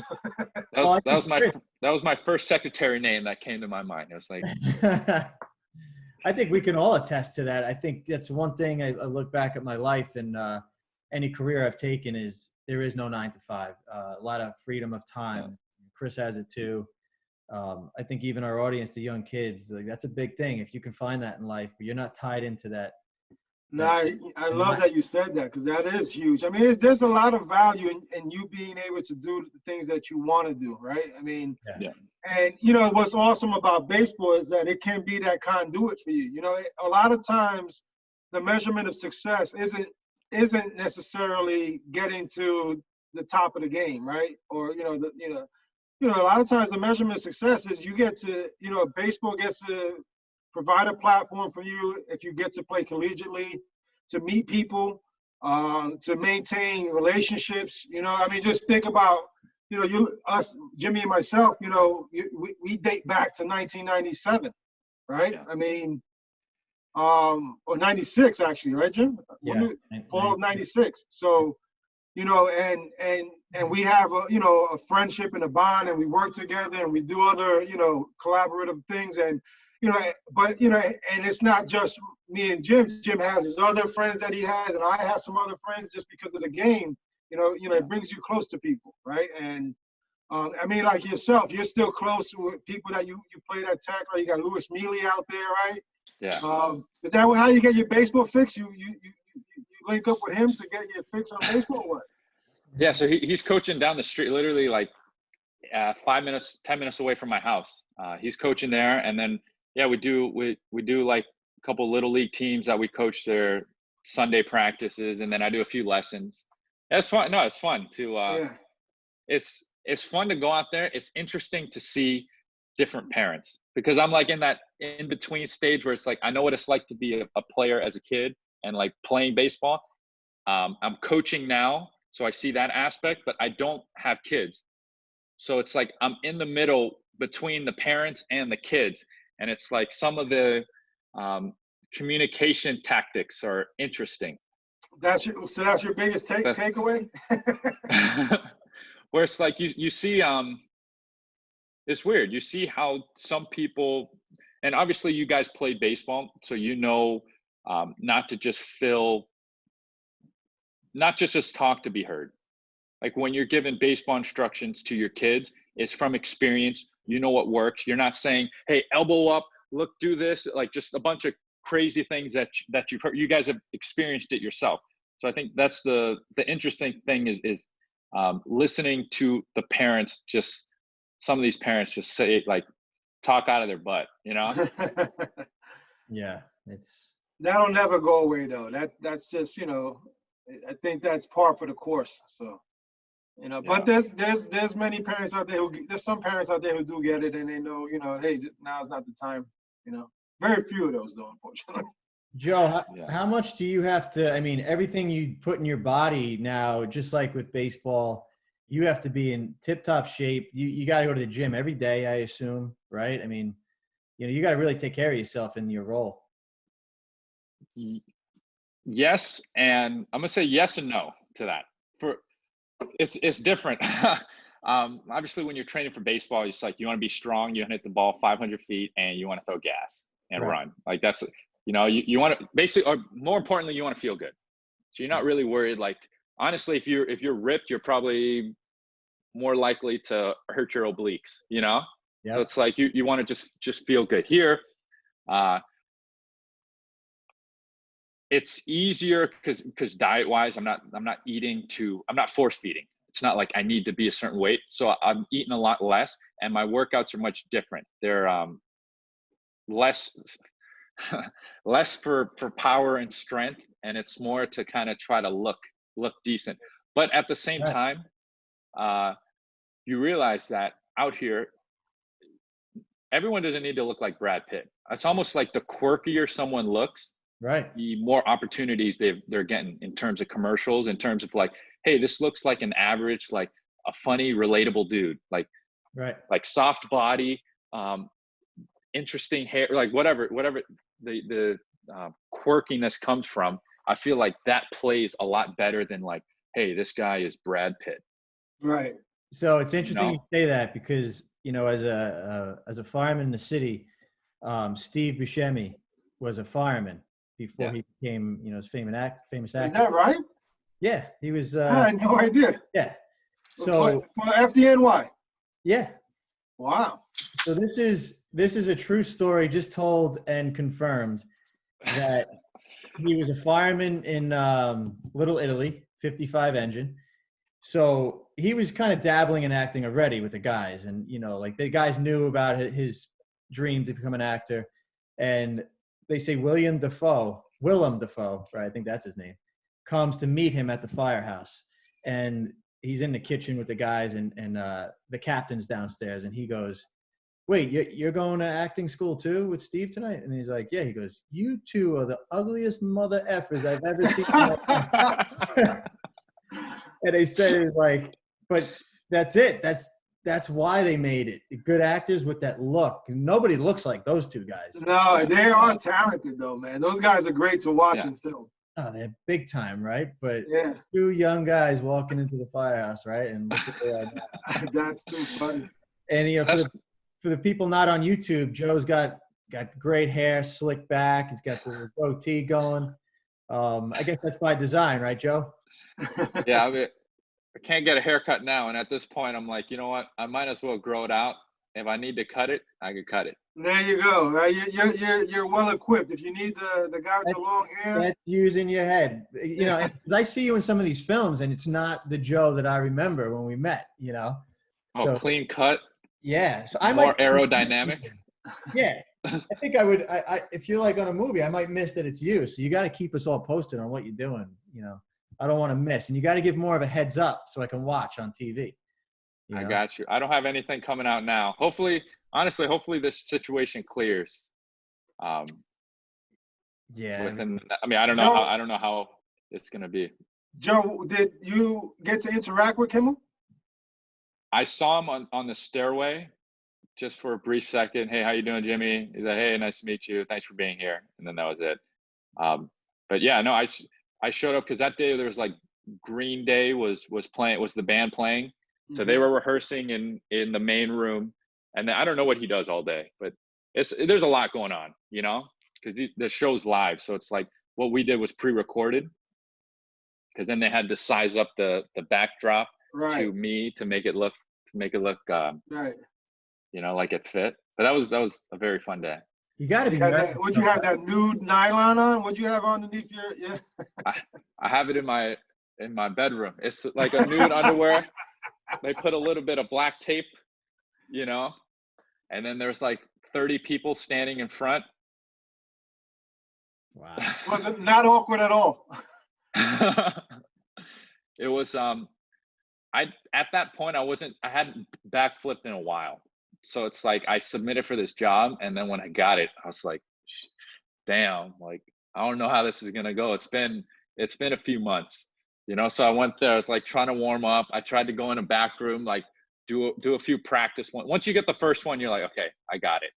S4: That was my first secretary name that came to my mind. It was like,
S2: I think we can all attest to that. I think that's one thing I look back at my life and any career I've taken is there is no 9-to-5. A lot of freedom of time. Yeah. Chris has it too. I think even our audience, the young kids, like that's a big thing. If you can find that in life, but you're not tied into that.
S3: No, I love that you said that because that is huge. I mean, there's a lot of value in you being able to do the things that you want to do, right? I mean, and what's awesome about baseball is that it can be that conduit for you. A lot of times the measurement of success isn't necessarily getting to the top of the game, right? Or a lot of times the measurement of success is you get to baseball gets to provide a platform for you if you get to play collegiately, to meet people, to maintain relationships. I mean, just think about, us, Jimmy and myself, we date back to 1997, right? Yeah. I mean, or 96 actually, right, Jim?
S2: Yeah.
S3: Fall of 96. So, and we have a friendship and a bond, and we work together and we do other, collaborative things. And, and it's not just me and Jim. Jim has his other friends that he has, and I have some other friends just because of the game. It brings you close to people, right? And I mean, like yourself, you're still close with people that you played at Tech, or you got Louis Mealy out there, right?
S4: Yeah.
S3: Is that how you get your baseball fix? You link up with him to get your fix on baseball, or what?
S4: Yeah, so he's coaching down the street, literally like 5 minutes, 10 minutes away from my house. He's coaching there, and then we do like a couple little league teams that we coach their Sunday practices, and then I do a few lessons. That's fun. No, it's fun to. It's fun to go out there. It's interesting to see different parents because I'm like in that in between stage where it's like I know what it's like to be a player as a kid and like playing baseball. I'm coaching now, so I see that aspect, but I don't have kids. So it's like I'm in the middle between the parents and the kids. And it's like some of the communication tactics are interesting.
S3: That's your biggest takeaway?
S4: Where it's like you see, it's weird. You see how some people, and obviously you guys played baseball, so not to just talk to be heard. Like when you're giving baseball instructions to your kids, it's from experience. You know what works. You're not saying, hey, elbow up, look, do this, like just a bunch of crazy things that you've heard. You guys have experienced it yourself. So I think that's the interesting thing is listening to the parents. Just some of these parents just say like talk out of their butt,
S2: Yeah, it's
S3: That'll never go away though. That's just, I think that's par for the course. So, but there's many parents out there there's some parents out there who do get it and they know, hey, now's not the time. Very few of those though, unfortunately.
S2: Joe, how much do you have to, everything you put in your body now, just like with baseball, you have to be in tip-top shape. You got to go to the gym every day, I assume, right? You got to really take care of yourself in your role.
S4: Yes, and I'm gonna say yes and no to that. It's different. Obviously, when you're training for baseball, it's like you want to be strong, you want to hit the ball 500 feet, and you want to throw gas and run. Like that's, you want to basically, or more importantly, you want to feel good. So you're not really worried. Like honestly, if you're ripped, you're probably more likely to hurt your obliques. So it's like you want to just feel good. Here, it's easier because diet wise, I'm not force feeding. It's not like I need to be a certain weight. So I'm eating a lot less and my workouts are much different. They're less for power and strength. And it's more to kind of try to look decent. But at the same time, you realize that out here, everyone doesn't need to look like Brad Pitt. It's almost like the quirkier someone looks, the more opportunities they're getting in terms of commercials, in terms of like, hey, this looks like an average, like a funny, relatable dude, like soft body, interesting hair, like whatever the quirkiness comes from. I feel like that plays a lot better than like, hey, this guy is Brad Pitt.
S2: Right. So it's interesting you say that because, as a fireman in the city, Steve Buscemi was a fireman before he became, his famous actor.
S3: Is that right?
S2: Yeah, he was.
S3: I had no idea.
S2: Yeah. So
S3: FDNY.
S2: Yeah.
S3: Wow.
S2: So this is a true story, just told and confirmed, that he was a fireman in Little Italy, 55 engine. So he was kind of dabbling in acting already with the guys, and like the guys knew about his dream to become an actor, and they say Willem Dafoe, right? I think that's his name, comes to meet him at the firehouse, and he's in the kitchen with the guys, and the captain's downstairs, and he goes, "Wait, you're going to acting school too with Steve tonight?" And he's like, "Yeah." He goes, "You two are the ugliest mother effers I've ever seen." And they said it was like, but that's it. That's why they made it. Good actors with that look. Nobody looks like those two guys.
S3: No, they are talented though, man. Those guys are great to watch and film.
S2: Oh, they're big time, right? But two young guys walking into the firehouse, right? And look what they are now.
S3: That's too funny.
S2: And for the people not on YouTube, Joe's got great hair, slicked back. He's got the goatee going. I guess that's by design, right, Joe?
S4: Yeah, I can't get a haircut now, and at this point, I'm like, you know what? I might as well grow it out. If I need to cut it, I could cut it.
S3: There you go. Right? You're well equipped. If you need the guy with the long hair,
S2: that's using your head. I see you in some of these films, and it's not the Joe that I remember when we met.
S4: So, clean cut.
S2: Yeah, so I
S4: more aerodynamic.
S2: Yeah, I think I would. I if you're like on a movie, I might miss that it's you. So you got to keep us all posted on what you're doing. I don't want to miss, and you got to give more of a heads up so I can watch on TV.
S4: I got you. I don't have anything coming out now. Hopefully this situation clears.
S2: Yeah.
S4: I don't know how it's gonna be.
S3: Joe, did you get to interact with Kimmel?
S4: I saw him on the stairway, just for a brief second. Hey, how you doing, Jimmy? He's like, hey, nice to meet you. Thanks for being here. And then that was it. But yeah, no, I showed up because that day there was like Green Day was the band playing. Mm-hmm. So they were rehearsing in the main room. And then, I don't know what he does all day, but there's a lot going on, because the show's live. So it's like what we did was pre-recorded, because then they had to size up the backdrop to me to make it look right. Like it fit. But that was a very fun day.
S2: You got to be.
S3: Would you have that nude nylon on? What'd you have underneath your? Yeah.
S4: I have it in my bedroom. It's like a nude underwear. They put a little bit of black tape, and then there's like 30 people standing in front.
S2: Wow.
S3: Was it not awkward at all?
S4: It was at that point I hadn't backflipped in a while. So it's like I submitted for this job, and then when I got it, I was like, damn, like I don't know how this is gonna go. It's been a few months, you know. So I went there, I was like trying to warm up. I tried to go in a back room, like do a few practice ones. Once you get the first one, you're like, okay, I got it.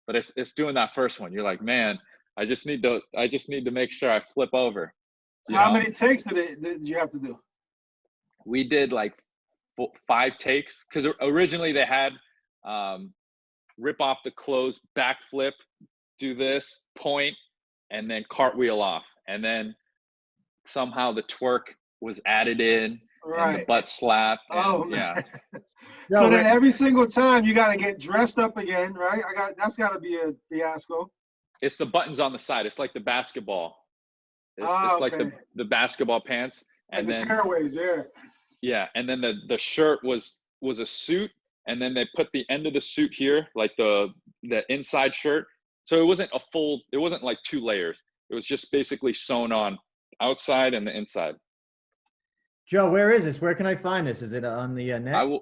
S4: But it's doing that first one. You're like, man, I just need to make sure I flip over.
S3: So how many takes did you have to do?
S4: We did like 5 takes, because originally they had rip off the clothes, backflip, do this, point, and then cartwheel off. And then somehow the twerk was added in, and the butt slap. And, yeah.
S3: So then every single time you got to get dressed up again, right? That's got to be a fiasco.
S4: It's the buttons on the side. It's like the basketball. It's like the basketball pants. And
S3: like
S4: then
S3: the tearaways, yeah.
S4: Yeah, and then the shirt was a suit, and then they put the end of the suit here, like the inside shirt. So it wasn't like 2 layers. It was just basically sewn on outside and the inside.
S2: Joe, where is this? Where can I find this? Is it on the net?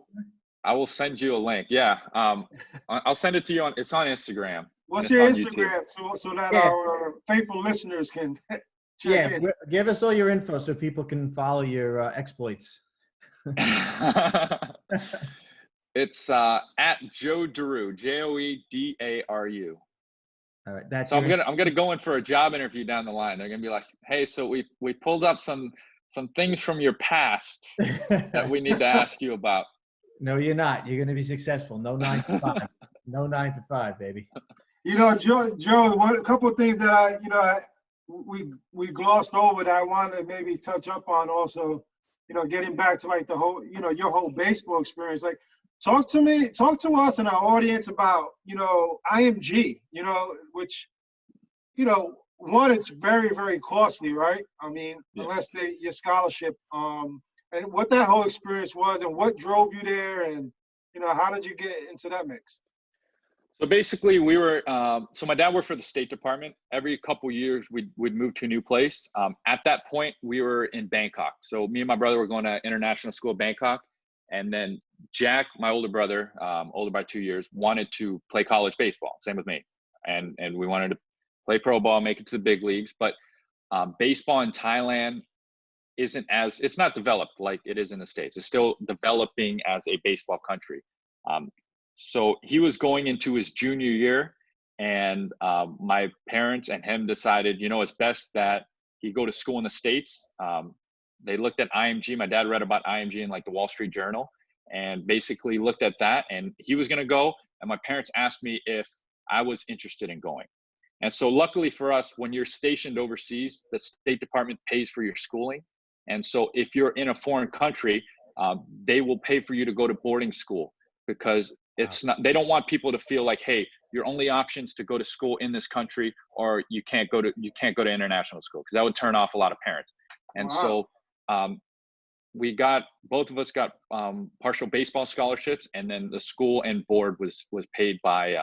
S4: I will send you a link. Yeah, I'll send it to you it's on Instagram.
S3: What's your Instagram so that our faithful listeners can check in?
S2: Give us all your info so people can follow your exploits.
S4: It's at Joe Daru, JoeDaru.
S2: All right, that's.
S4: So I'm gonna go in for a job interview down the line. They're gonna be like, "Hey, so we pulled up some things from your past that we need to ask you about."
S2: No, you're not. You're gonna be successful. No 9 to 5. No 9 to 5, baby.
S3: You know, Joe, a couple of things that we glossed over that I want to maybe touch up on also. You know, getting back to like the whole, your whole baseball experience. Like, talk to us and our audience about, IMG, which, one, it's very, very costly, right? I mean, unless your scholarship, and what that whole experience was and what drove you there, and, how did you get into that mix?
S4: So basically we were, so my dad worked for the State Department. Every couple years we'd move to a new place. At that point we were in Bangkok. So me and my brother were going to international school, Bangkok. And then Jack, my older brother, older by 2 years, wanted to play college baseball. Same with me. And we wanted to play pro ball, make it to the big leagues. But baseball in Thailand it's not developed like it is in the States. It's still developing as a baseball country. So he was going into his junior year, and my parents and him decided, it's best that he go to school in the States. They looked at IMG. My dad read about IMG in like the Wall Street Journal, and basically looked at that, and he was going to go. And my parents asked me if I was interested in going. And so luckily for us, when you're stationed overseas, the State Department pays for your schooling. And so if you're in a foreign country, they will pay for you to go to boarding school, because they don't want people to feel like, hey, your only options to go to school in this country, or you can't go to international school, because that would turn off a lot of parents. And so both of us got partial baseball scholarships, and then the school and board was paid by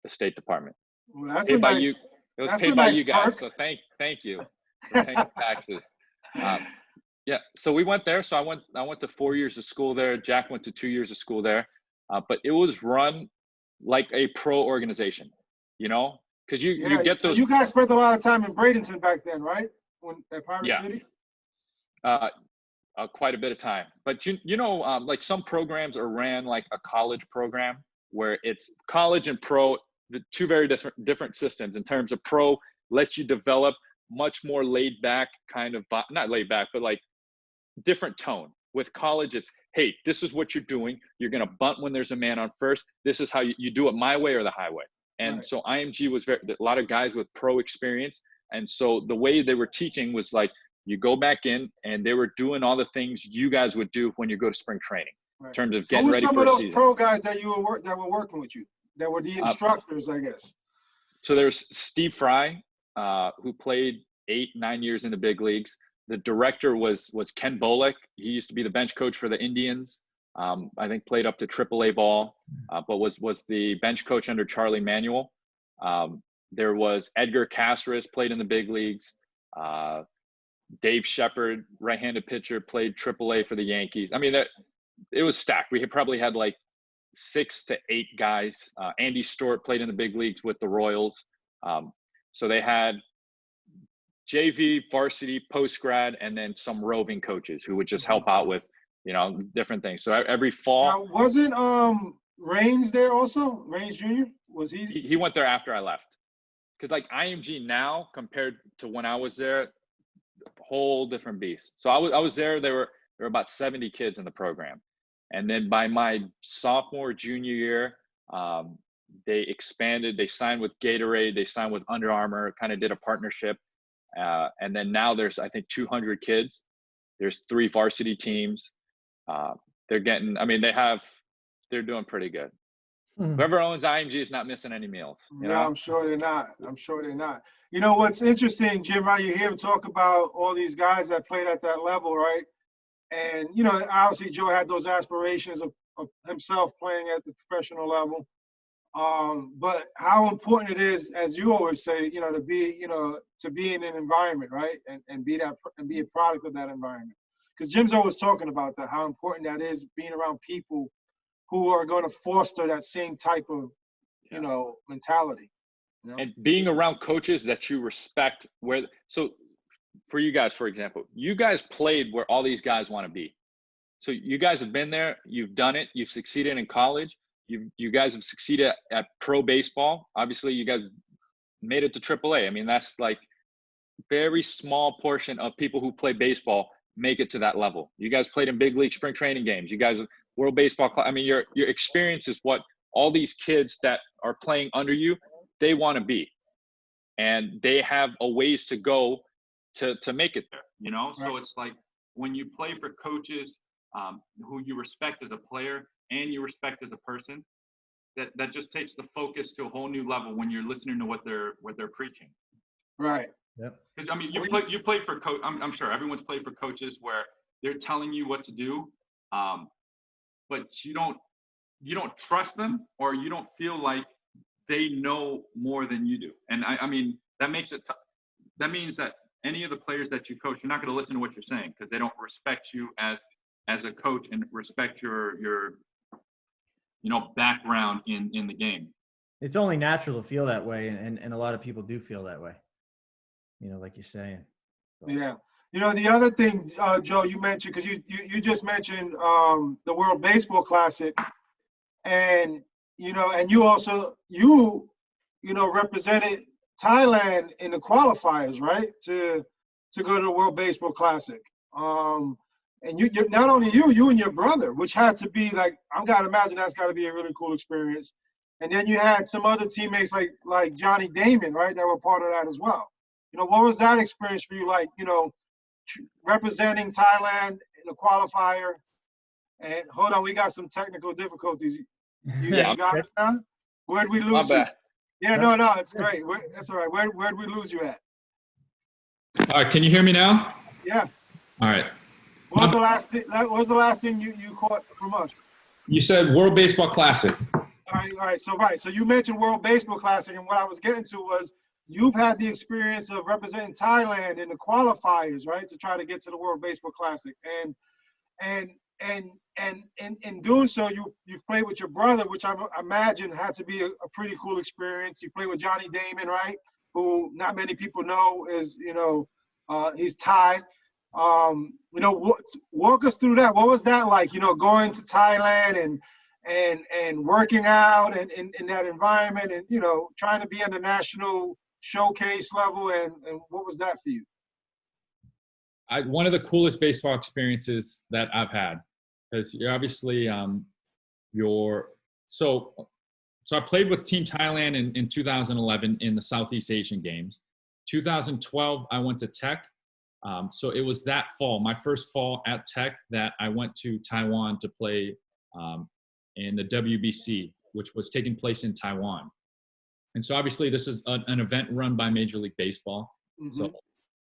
S4: the State Department.
S3: Well, that's
S4: paid by
S3: nice,
S4: you. It was paid
S3: a
S4: by
S3: nice
S4: you guys.
S3: perk.
S4: So thank you for paying the taxes. Yeah, so we went there. So I went to 4 years of school there. Jack went to 2 years of school there. But it was run like a pro organization, because you get those.
S3: So you guys spent a lot of time in Bradenton back then, right? At Pirate City?
S4: Quite a bit of time. But like some programs are ran like a college program, where it's college and pro, the two very different systems. In terms of pro, lets you develop much more laid back kind of, not laid back, but like different tone. With college, it's, hey, this is what you're doing. You're going to bunt when there's a man on first. This is how you do it, my way or the highway. And so IMG was a lot of guys with pro experience. And so the way they were teaching was like, you go back in, and they were doing all the things you guys would do when you go to spring training, in terms of getting ready for a season.
S3: Who were some of those pro guys that were working with you, that were the instructors, I guess? So
S4: there's Steve Fry, who played 8-9 years in the big leagues. The director was Ken Bolek. He used to be the bench coach for the Indians. I think played up to AAA ball, but was the bench coach under Charlie Manuel. There was Edgar Caceres, played in the big leagues. Dave Shepard, right-handed pitcher, played AAA for the Yankees. I mean, it was stacked. We probably had like 6 to 8 guys. Andy Stewart played in the big leagues with the Royals. So they had JV, varsity, post-grad, and then some roving coaches who would just help out with, different things. So every fall.
S3: Now, wasn't Raines there also? Raines Jr.? Was he?
S4: He went there after I left. Because like IMG now compared to when I was there, whole different beast. So I was there. There were about 70 kids in the program. And then by my sophomore, junior year, they expanded. They signed with Gatorade. They signed with Under Armour, kind of did a partnership. And then now there's, I think, 200 kids. There's 3 varsity teams. They're doing pretty good. Whoever owns IMG is not missing any meals. You know?
S3: I'm sure they're not. You know what's interesting, Jim, right? You hear him talk about all these guys that played at that level, right? And, obviously Joe had those aspirations of himself playing at the professional level. But how important it is, as you always say, to be in an environment, right? And be a product of that environment. Because Jim's always talking about that, how important that is, being around people who are going to foster that same type of, mentality.
S4: And being around coaches that you respect. So for you guys, for example, you guys played where all these guys want to be. So you guys have been there, you've done it, you've succeeded in college, you guys have succeeded at pro baseball. Obviously, you guys made it to AAA. I mean, that's like very small portion of people who play baseball make it to that level. You guys played in big league spring training games. You guys World Baseball Club. I mean, your experience is what all these kids that are playing under you, they want to be, and they have a ways to go to make it there.
S3: Right.
S4: So it's like when you play for coaches who you respect as a player and you respect as a person, that just takes the focus to a whole new level when you're listening to what they're preaching.
S3: Right.
S2: Yep.
S4: Because I mean, you play for coach. I'm sure everyone's played for coaches where they're telling you what to do, but you don't trust them, or you don't feel like they know more than you do. And I mean, that makes it. That means that any of the players that you coach, you're not going to listen to what you're saying because they don't respect you as a coach and respect your background in the game.
S2: It's only natural to feel that way, and a lot of people do feel that way. Like you're saying. So.
S3: Yeah. The other thing, Joe, you mentioned, because you just mentioned the World Baseball Classic, and and you also represented Thailand in the qualifiers, right? To go to the World Baseball Classic. And you not only you and your brother, which had to be like, I've got to imagine that's got to be a really cool experience. And then you had some other teammates like Johnny Damon, right, that were part of that as well. What was that experience for you like, representing Thailand in the qualifier? And hold on, we got some technical difficulties. You got us now? Where'd we lose you? Yeah, no, it's great. That's all right. Where'd we lose you at?
S5: All right, can you hear me now?
S3: Yeah.
S5: All right.
S3: What was the last thing you caught from us?
S5: You said World Baseball Classic.
S3: All right. So you mentioned World Baseball Classic, and what I was getting to was you've had the experience of representing Thailand in the qualifiers, right, to try to get to the World Baseball Classic, and in doing so, you've played with your brother, which I imagine had to be a pretty cool experience. You played with Johnny Damon, right, who not many people know is he's Thai. Walk us through that. What was that like? Going to Thailand and working out and in that environment, and trying to be on the national showcase level, and what was that for you?
S5: One of the coolest baseball experiences that I've had, because you're obviously so I played with Team Thailand in 2011 in the Southeast Asian Games. 2012 I went to Tech. So it was that fall, my first fall at Tech, that I went to Taiwan to play in the WBC, which was taking place in Taiwan. And so obviously this is an event run by Major League Baseball. Mm-hmm. So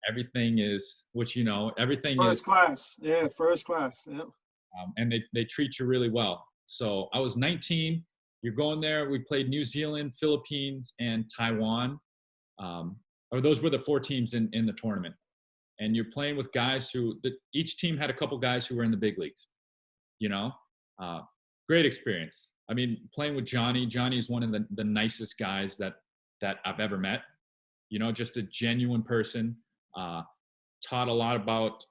S5: everything is, everything is
S3: first class. Yeah, first class. Yeah.
S5: And they treat you really well. So I was 19. You're going there. We played New Zealand, Philippines, and Taiwan. or those were the 4 teams in the tournament. And you're playing with guys each team had a couple guys who were in the big leagues, you know. Great experience. I mean, playing with Johnny is one of the nicest guys that I've ever met, you know, just a genuine person. Taught a lot about,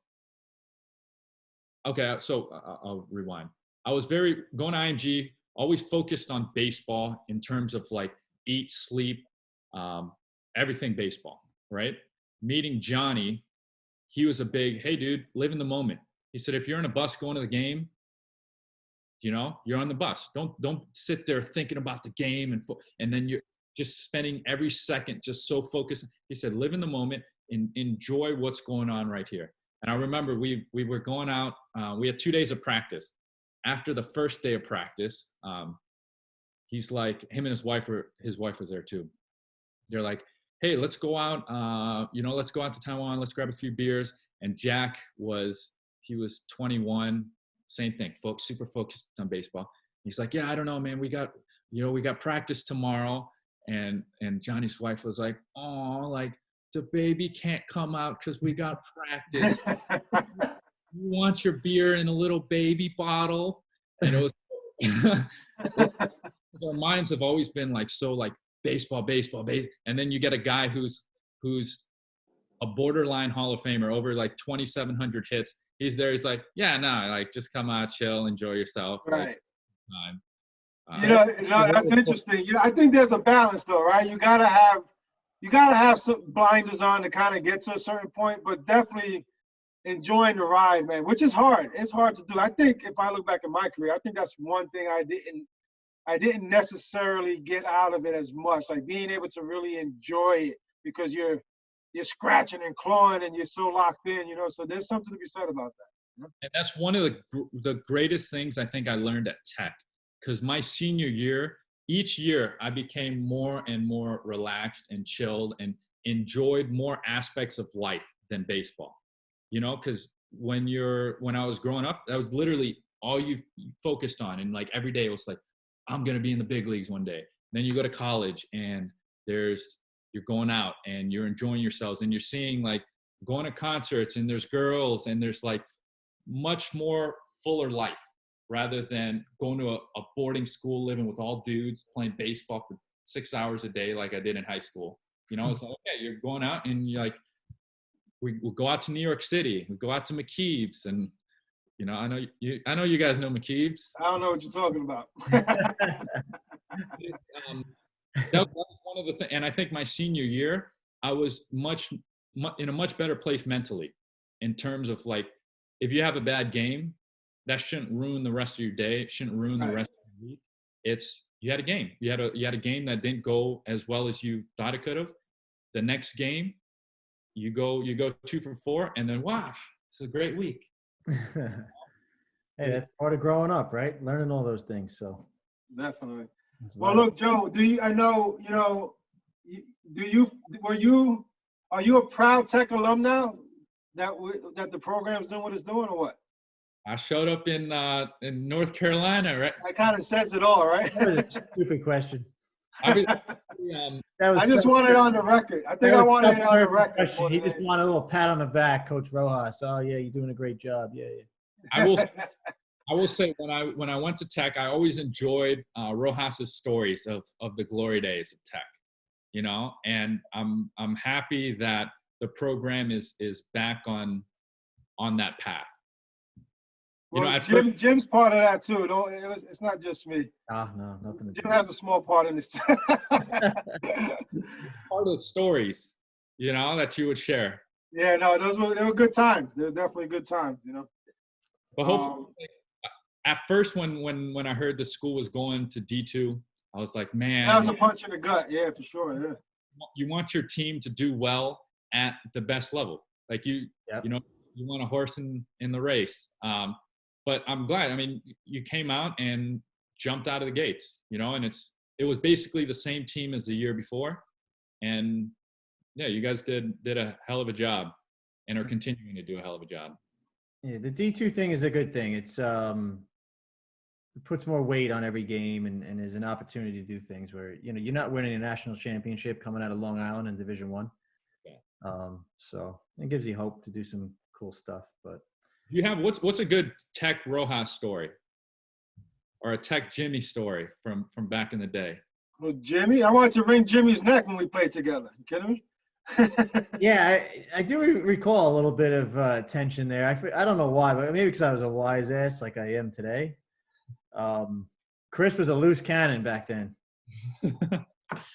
S5: okay, so I'll rewind. I was going to IMG, always focused on baseball in terms of like eat, sleep, everything baseball, right? Meeting Johnny, he was a big, hey dude, live in the moment. He said, if you're in a bus going to the game, you know, you're on the bus. Don't sit there thinking about the game and then you're just spending every second just so focused. He said, live in the moment and enjoy what's going on right here. And I remember we were going out. We had 2 days of practice. After the first day of practice, he's like, him and his wife was there too. They're like, hey, let's go out. Let's go out to Taiwan. Let's grab a few beers. And Jack was 21. Same thing, folks, super focused on baseball. He's like, yeah, I don't know, man. We got practice tomorrow. And Johnny's wife was like, oh, like the baby can't come out because we got practice. You want your beer in a little baby bottle? And it was, our minds have always been like, so like baseball. And then you get a guy who's a borderline Hall of Famer, over like 2,700 hits. He's there. He's like, yeah, no, like just come out, chill, enjoy yourself.
S3: Right. That's interesting. I think there's a balance though, right? You gotta have some blinders on to kind of get to a certain point, but definitely enjoying the ride, man, which is hard. It's hard to do. I think if I look back at my career, I think that's one thing I didn't necessarily get out of it as much, like being able to really enjoy it because you're scratching and clawing and you're so locked in, you know, so there's something to be said about that.
S5: And that's one of the greatest things I think I learned at Tech, because my senior year, each year I became more and more relaxed and chilled and enjoyed more aspects of life than baseball, you know, because when I was growing up, that was literally all you focused on. And like every day it was like, I'm going to be in the big leagues one day. Then you go to college and you're going out and you're enjoying yourselves and you're seeing like going to concerts and there's girls and there's like much more fuller life rather than going to a boarding school, living with all dudes, playing baseball for 6 hours a day like I did in high school. You know, it's like, okay, you're going out and you're like, we'll go out to New York City, we go out to McKeeb's, and you know, I know you guys know McKeeb's.
S3: I don't know what you're talking about.
S5: That was one of the things, and I think my senior year, I was in a much better place mentally, in terms of like, if you have a bad game, that shouldn't ruin the rest of your day. It shouldn't ruin the rest of the week. You had a game. You had a game that didn't go as well as you thought it could have. The next game, you go 2 for 4, and then wow, it's a great week.
S2: Hey, that's part of growing up, right? Learning all those things. So
S3: definitely. Well, look, Joe. Are you a proud Tech alum now that the program's doing what it's doing, or what?
S5: I showed up in North Carolina, right?
S3: That kind of says it all, right?
S2: That was a stupid question.
S3: I just want it on the record. I think I wanted it on the record.
S2: He just wanted a little pat on the back, Coach Rojas. Oh yeah, you're doing a great job. Yeah.
S5: I will say when I went to Tech, I always enjoyed Rojas's stories of the glory days of Tech, you know, and I'm happy that the program is back on that path.
S3: Well, you know, Jim's part of that too. It's not just me.
S2: No, nothing.
S3: Jim has a small part in this.
S5: Part of the stories, you know, that you would share.
S3: Yeah, no, they were good times. They were definitely good times, you know.
S5: But hopefully, at first, when I heard the school was going to D2, I was like, man,
S3: that was a punch in the gut. Yeah, for sure. Yeah.
S5: You want your team to do well at the best level, like you know, you want a horse in the race. But I'm glad. I mean, you came out and jumped out of the gates, you know, and it was basically the same team as the year before, and yeah, you guys did a hell of a job, and are continuing to do a hell of a job.
S2: Yeah, the D2 thing is a good thing. It's puts more weight on every game and is an opportunity to do things where, you know, you're not winning a national championship coming out of Long Island in Division One.
S5: Yeah.
S2: So it gives you hope to do some cool stuff. But
S5: You have what's a good Tech Rojas story, or a Tech Jimmy story from back in the day?
S3: Well, Jimmy, I wanted to wring Jimmy's neck when we played together. You kidding me?
S2: yeah, I do recall a little bit of tension there. I don't know why, but maybe because I was a wise ass like I am today. Chris was a loose cannon back then.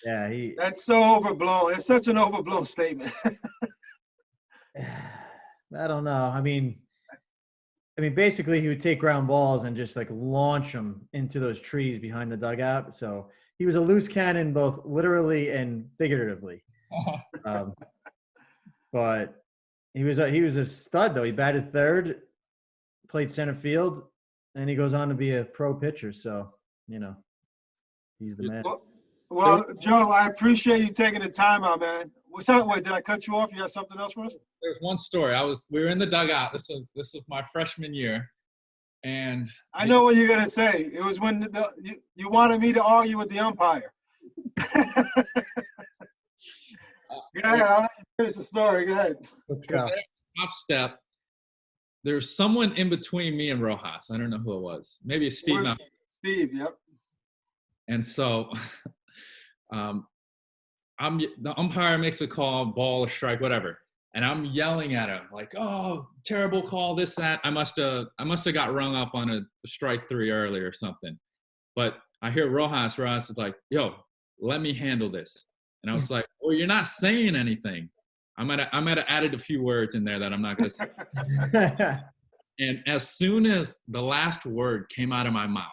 S2: Yeah,
S3: That's so overblown. It's such an overblown statement.
S2: I don't know. I mean, basically he would take ground balls and just like launch them into those trees behind the dugout. So he was a loose cannon, both literally and figuratively. But he was a stud though. He batted third, played center field, and he goes on to be a pro pitcher. So, you know, he's the man.
S3: Well, Joe, I appreciate you taking the time out, man. Wait, did I cut you off? You got something else for us?
S5: There's one story. We were in the dugout. This was my freshman year, and
S3: I know what you're gonna say. It was when you wanted me to argue with the umpire. Go ahead. I'll let you finish the story. Go ahead.
S5: Top step. There's someone in between me and Rojas. I don't know who it was. Maybe it's Steve.
S3: Steve, yep.
S5: And so, the umpire makes a call, ball or strike, whatever, and I'm yelling at him like, "Oh, terrible call! This, that." I must have got rung up on a strike 3 earlier or something. But I hear Rojas is like, "Yo, let me handle this." And I was like, "Well, you're not saying anything." I might have added a few words in there that I'm not going to say. And as soon as the last word came out of my mouth,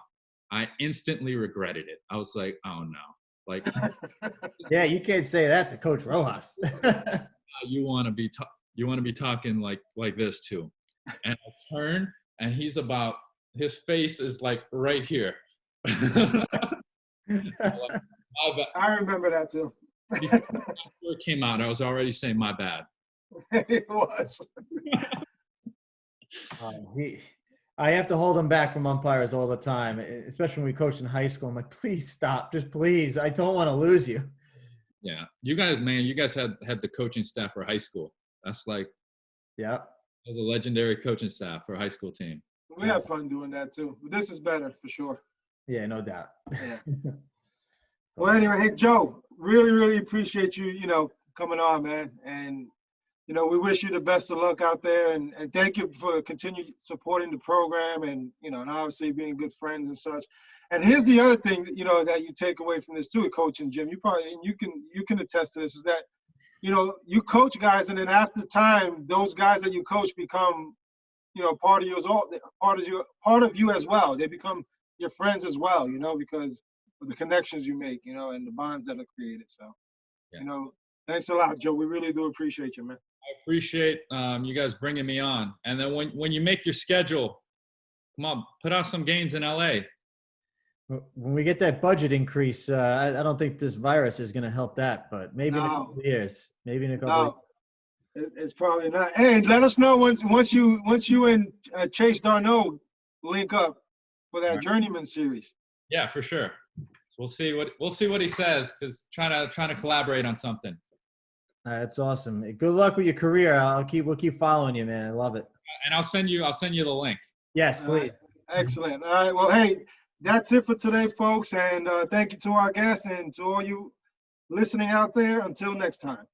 S5: I instantly regretted it. I was like, "Oh no!" Like,
S2: yeah, you can't say that to Coach Rojas.
S5: you want to be talking like this too. And I turn, and his face is like right here.
S3: I remember that too.
S5: Before it came out, I was already saying my bad.
S3: It was.
S2: I have to hold him back from umpires all the time, especially when we coached in high school. I'm like, please stop, just please. I don't want to lose you.
S5: Yeah, you guys had the coaching staff for high school. That's like,
S2: yeah,
S5: it was a legendary coaching staff for a high school team.
S3: We have fun doing that too. This is better for sure.
S2: Yeah, no doubt.
S3: Yeah. Well, anyway, hey Joe, really, really appreciate you, coming on, man. And we wish you the best of luck out there, and thank you for continuing supporting the program, and and obviously being good friends and such. And here's the other thing, that you take away from this too, Coach and Jim. You can attest to this, is that you coach guys, and then after time, those guys that you coach become part of you as well. They become your friends as well, because of the connections you make, and the bonds that are created. So,
S5: yeah.
S3: Thanks a lot, Joe. We really do appreciate you, man.
S5: I appreciate you guys bringing me on. And then when you make your schedule, come on, put out some games in LA.
S2: When we get that budget increase, I don't think this virus is going to help that, but maybe in a couple of years. Maybe in a couple of years.
S3: It's probably not. Hey, let us know once you and Chase Darno link up for that Journeyman series.
S5: Yeah, for sure. We'll see what he says, because trying to collaborate on something.
S2: That's awesome. Good luck with your career. We'll keep following you, man. I love it.
S5: And I'll send you the link.
S2: Yes, please.
S3: Excellent. All right. Well, hey, that's it for today, folks. And thank you to our guests and to all you listening out there. Until next time.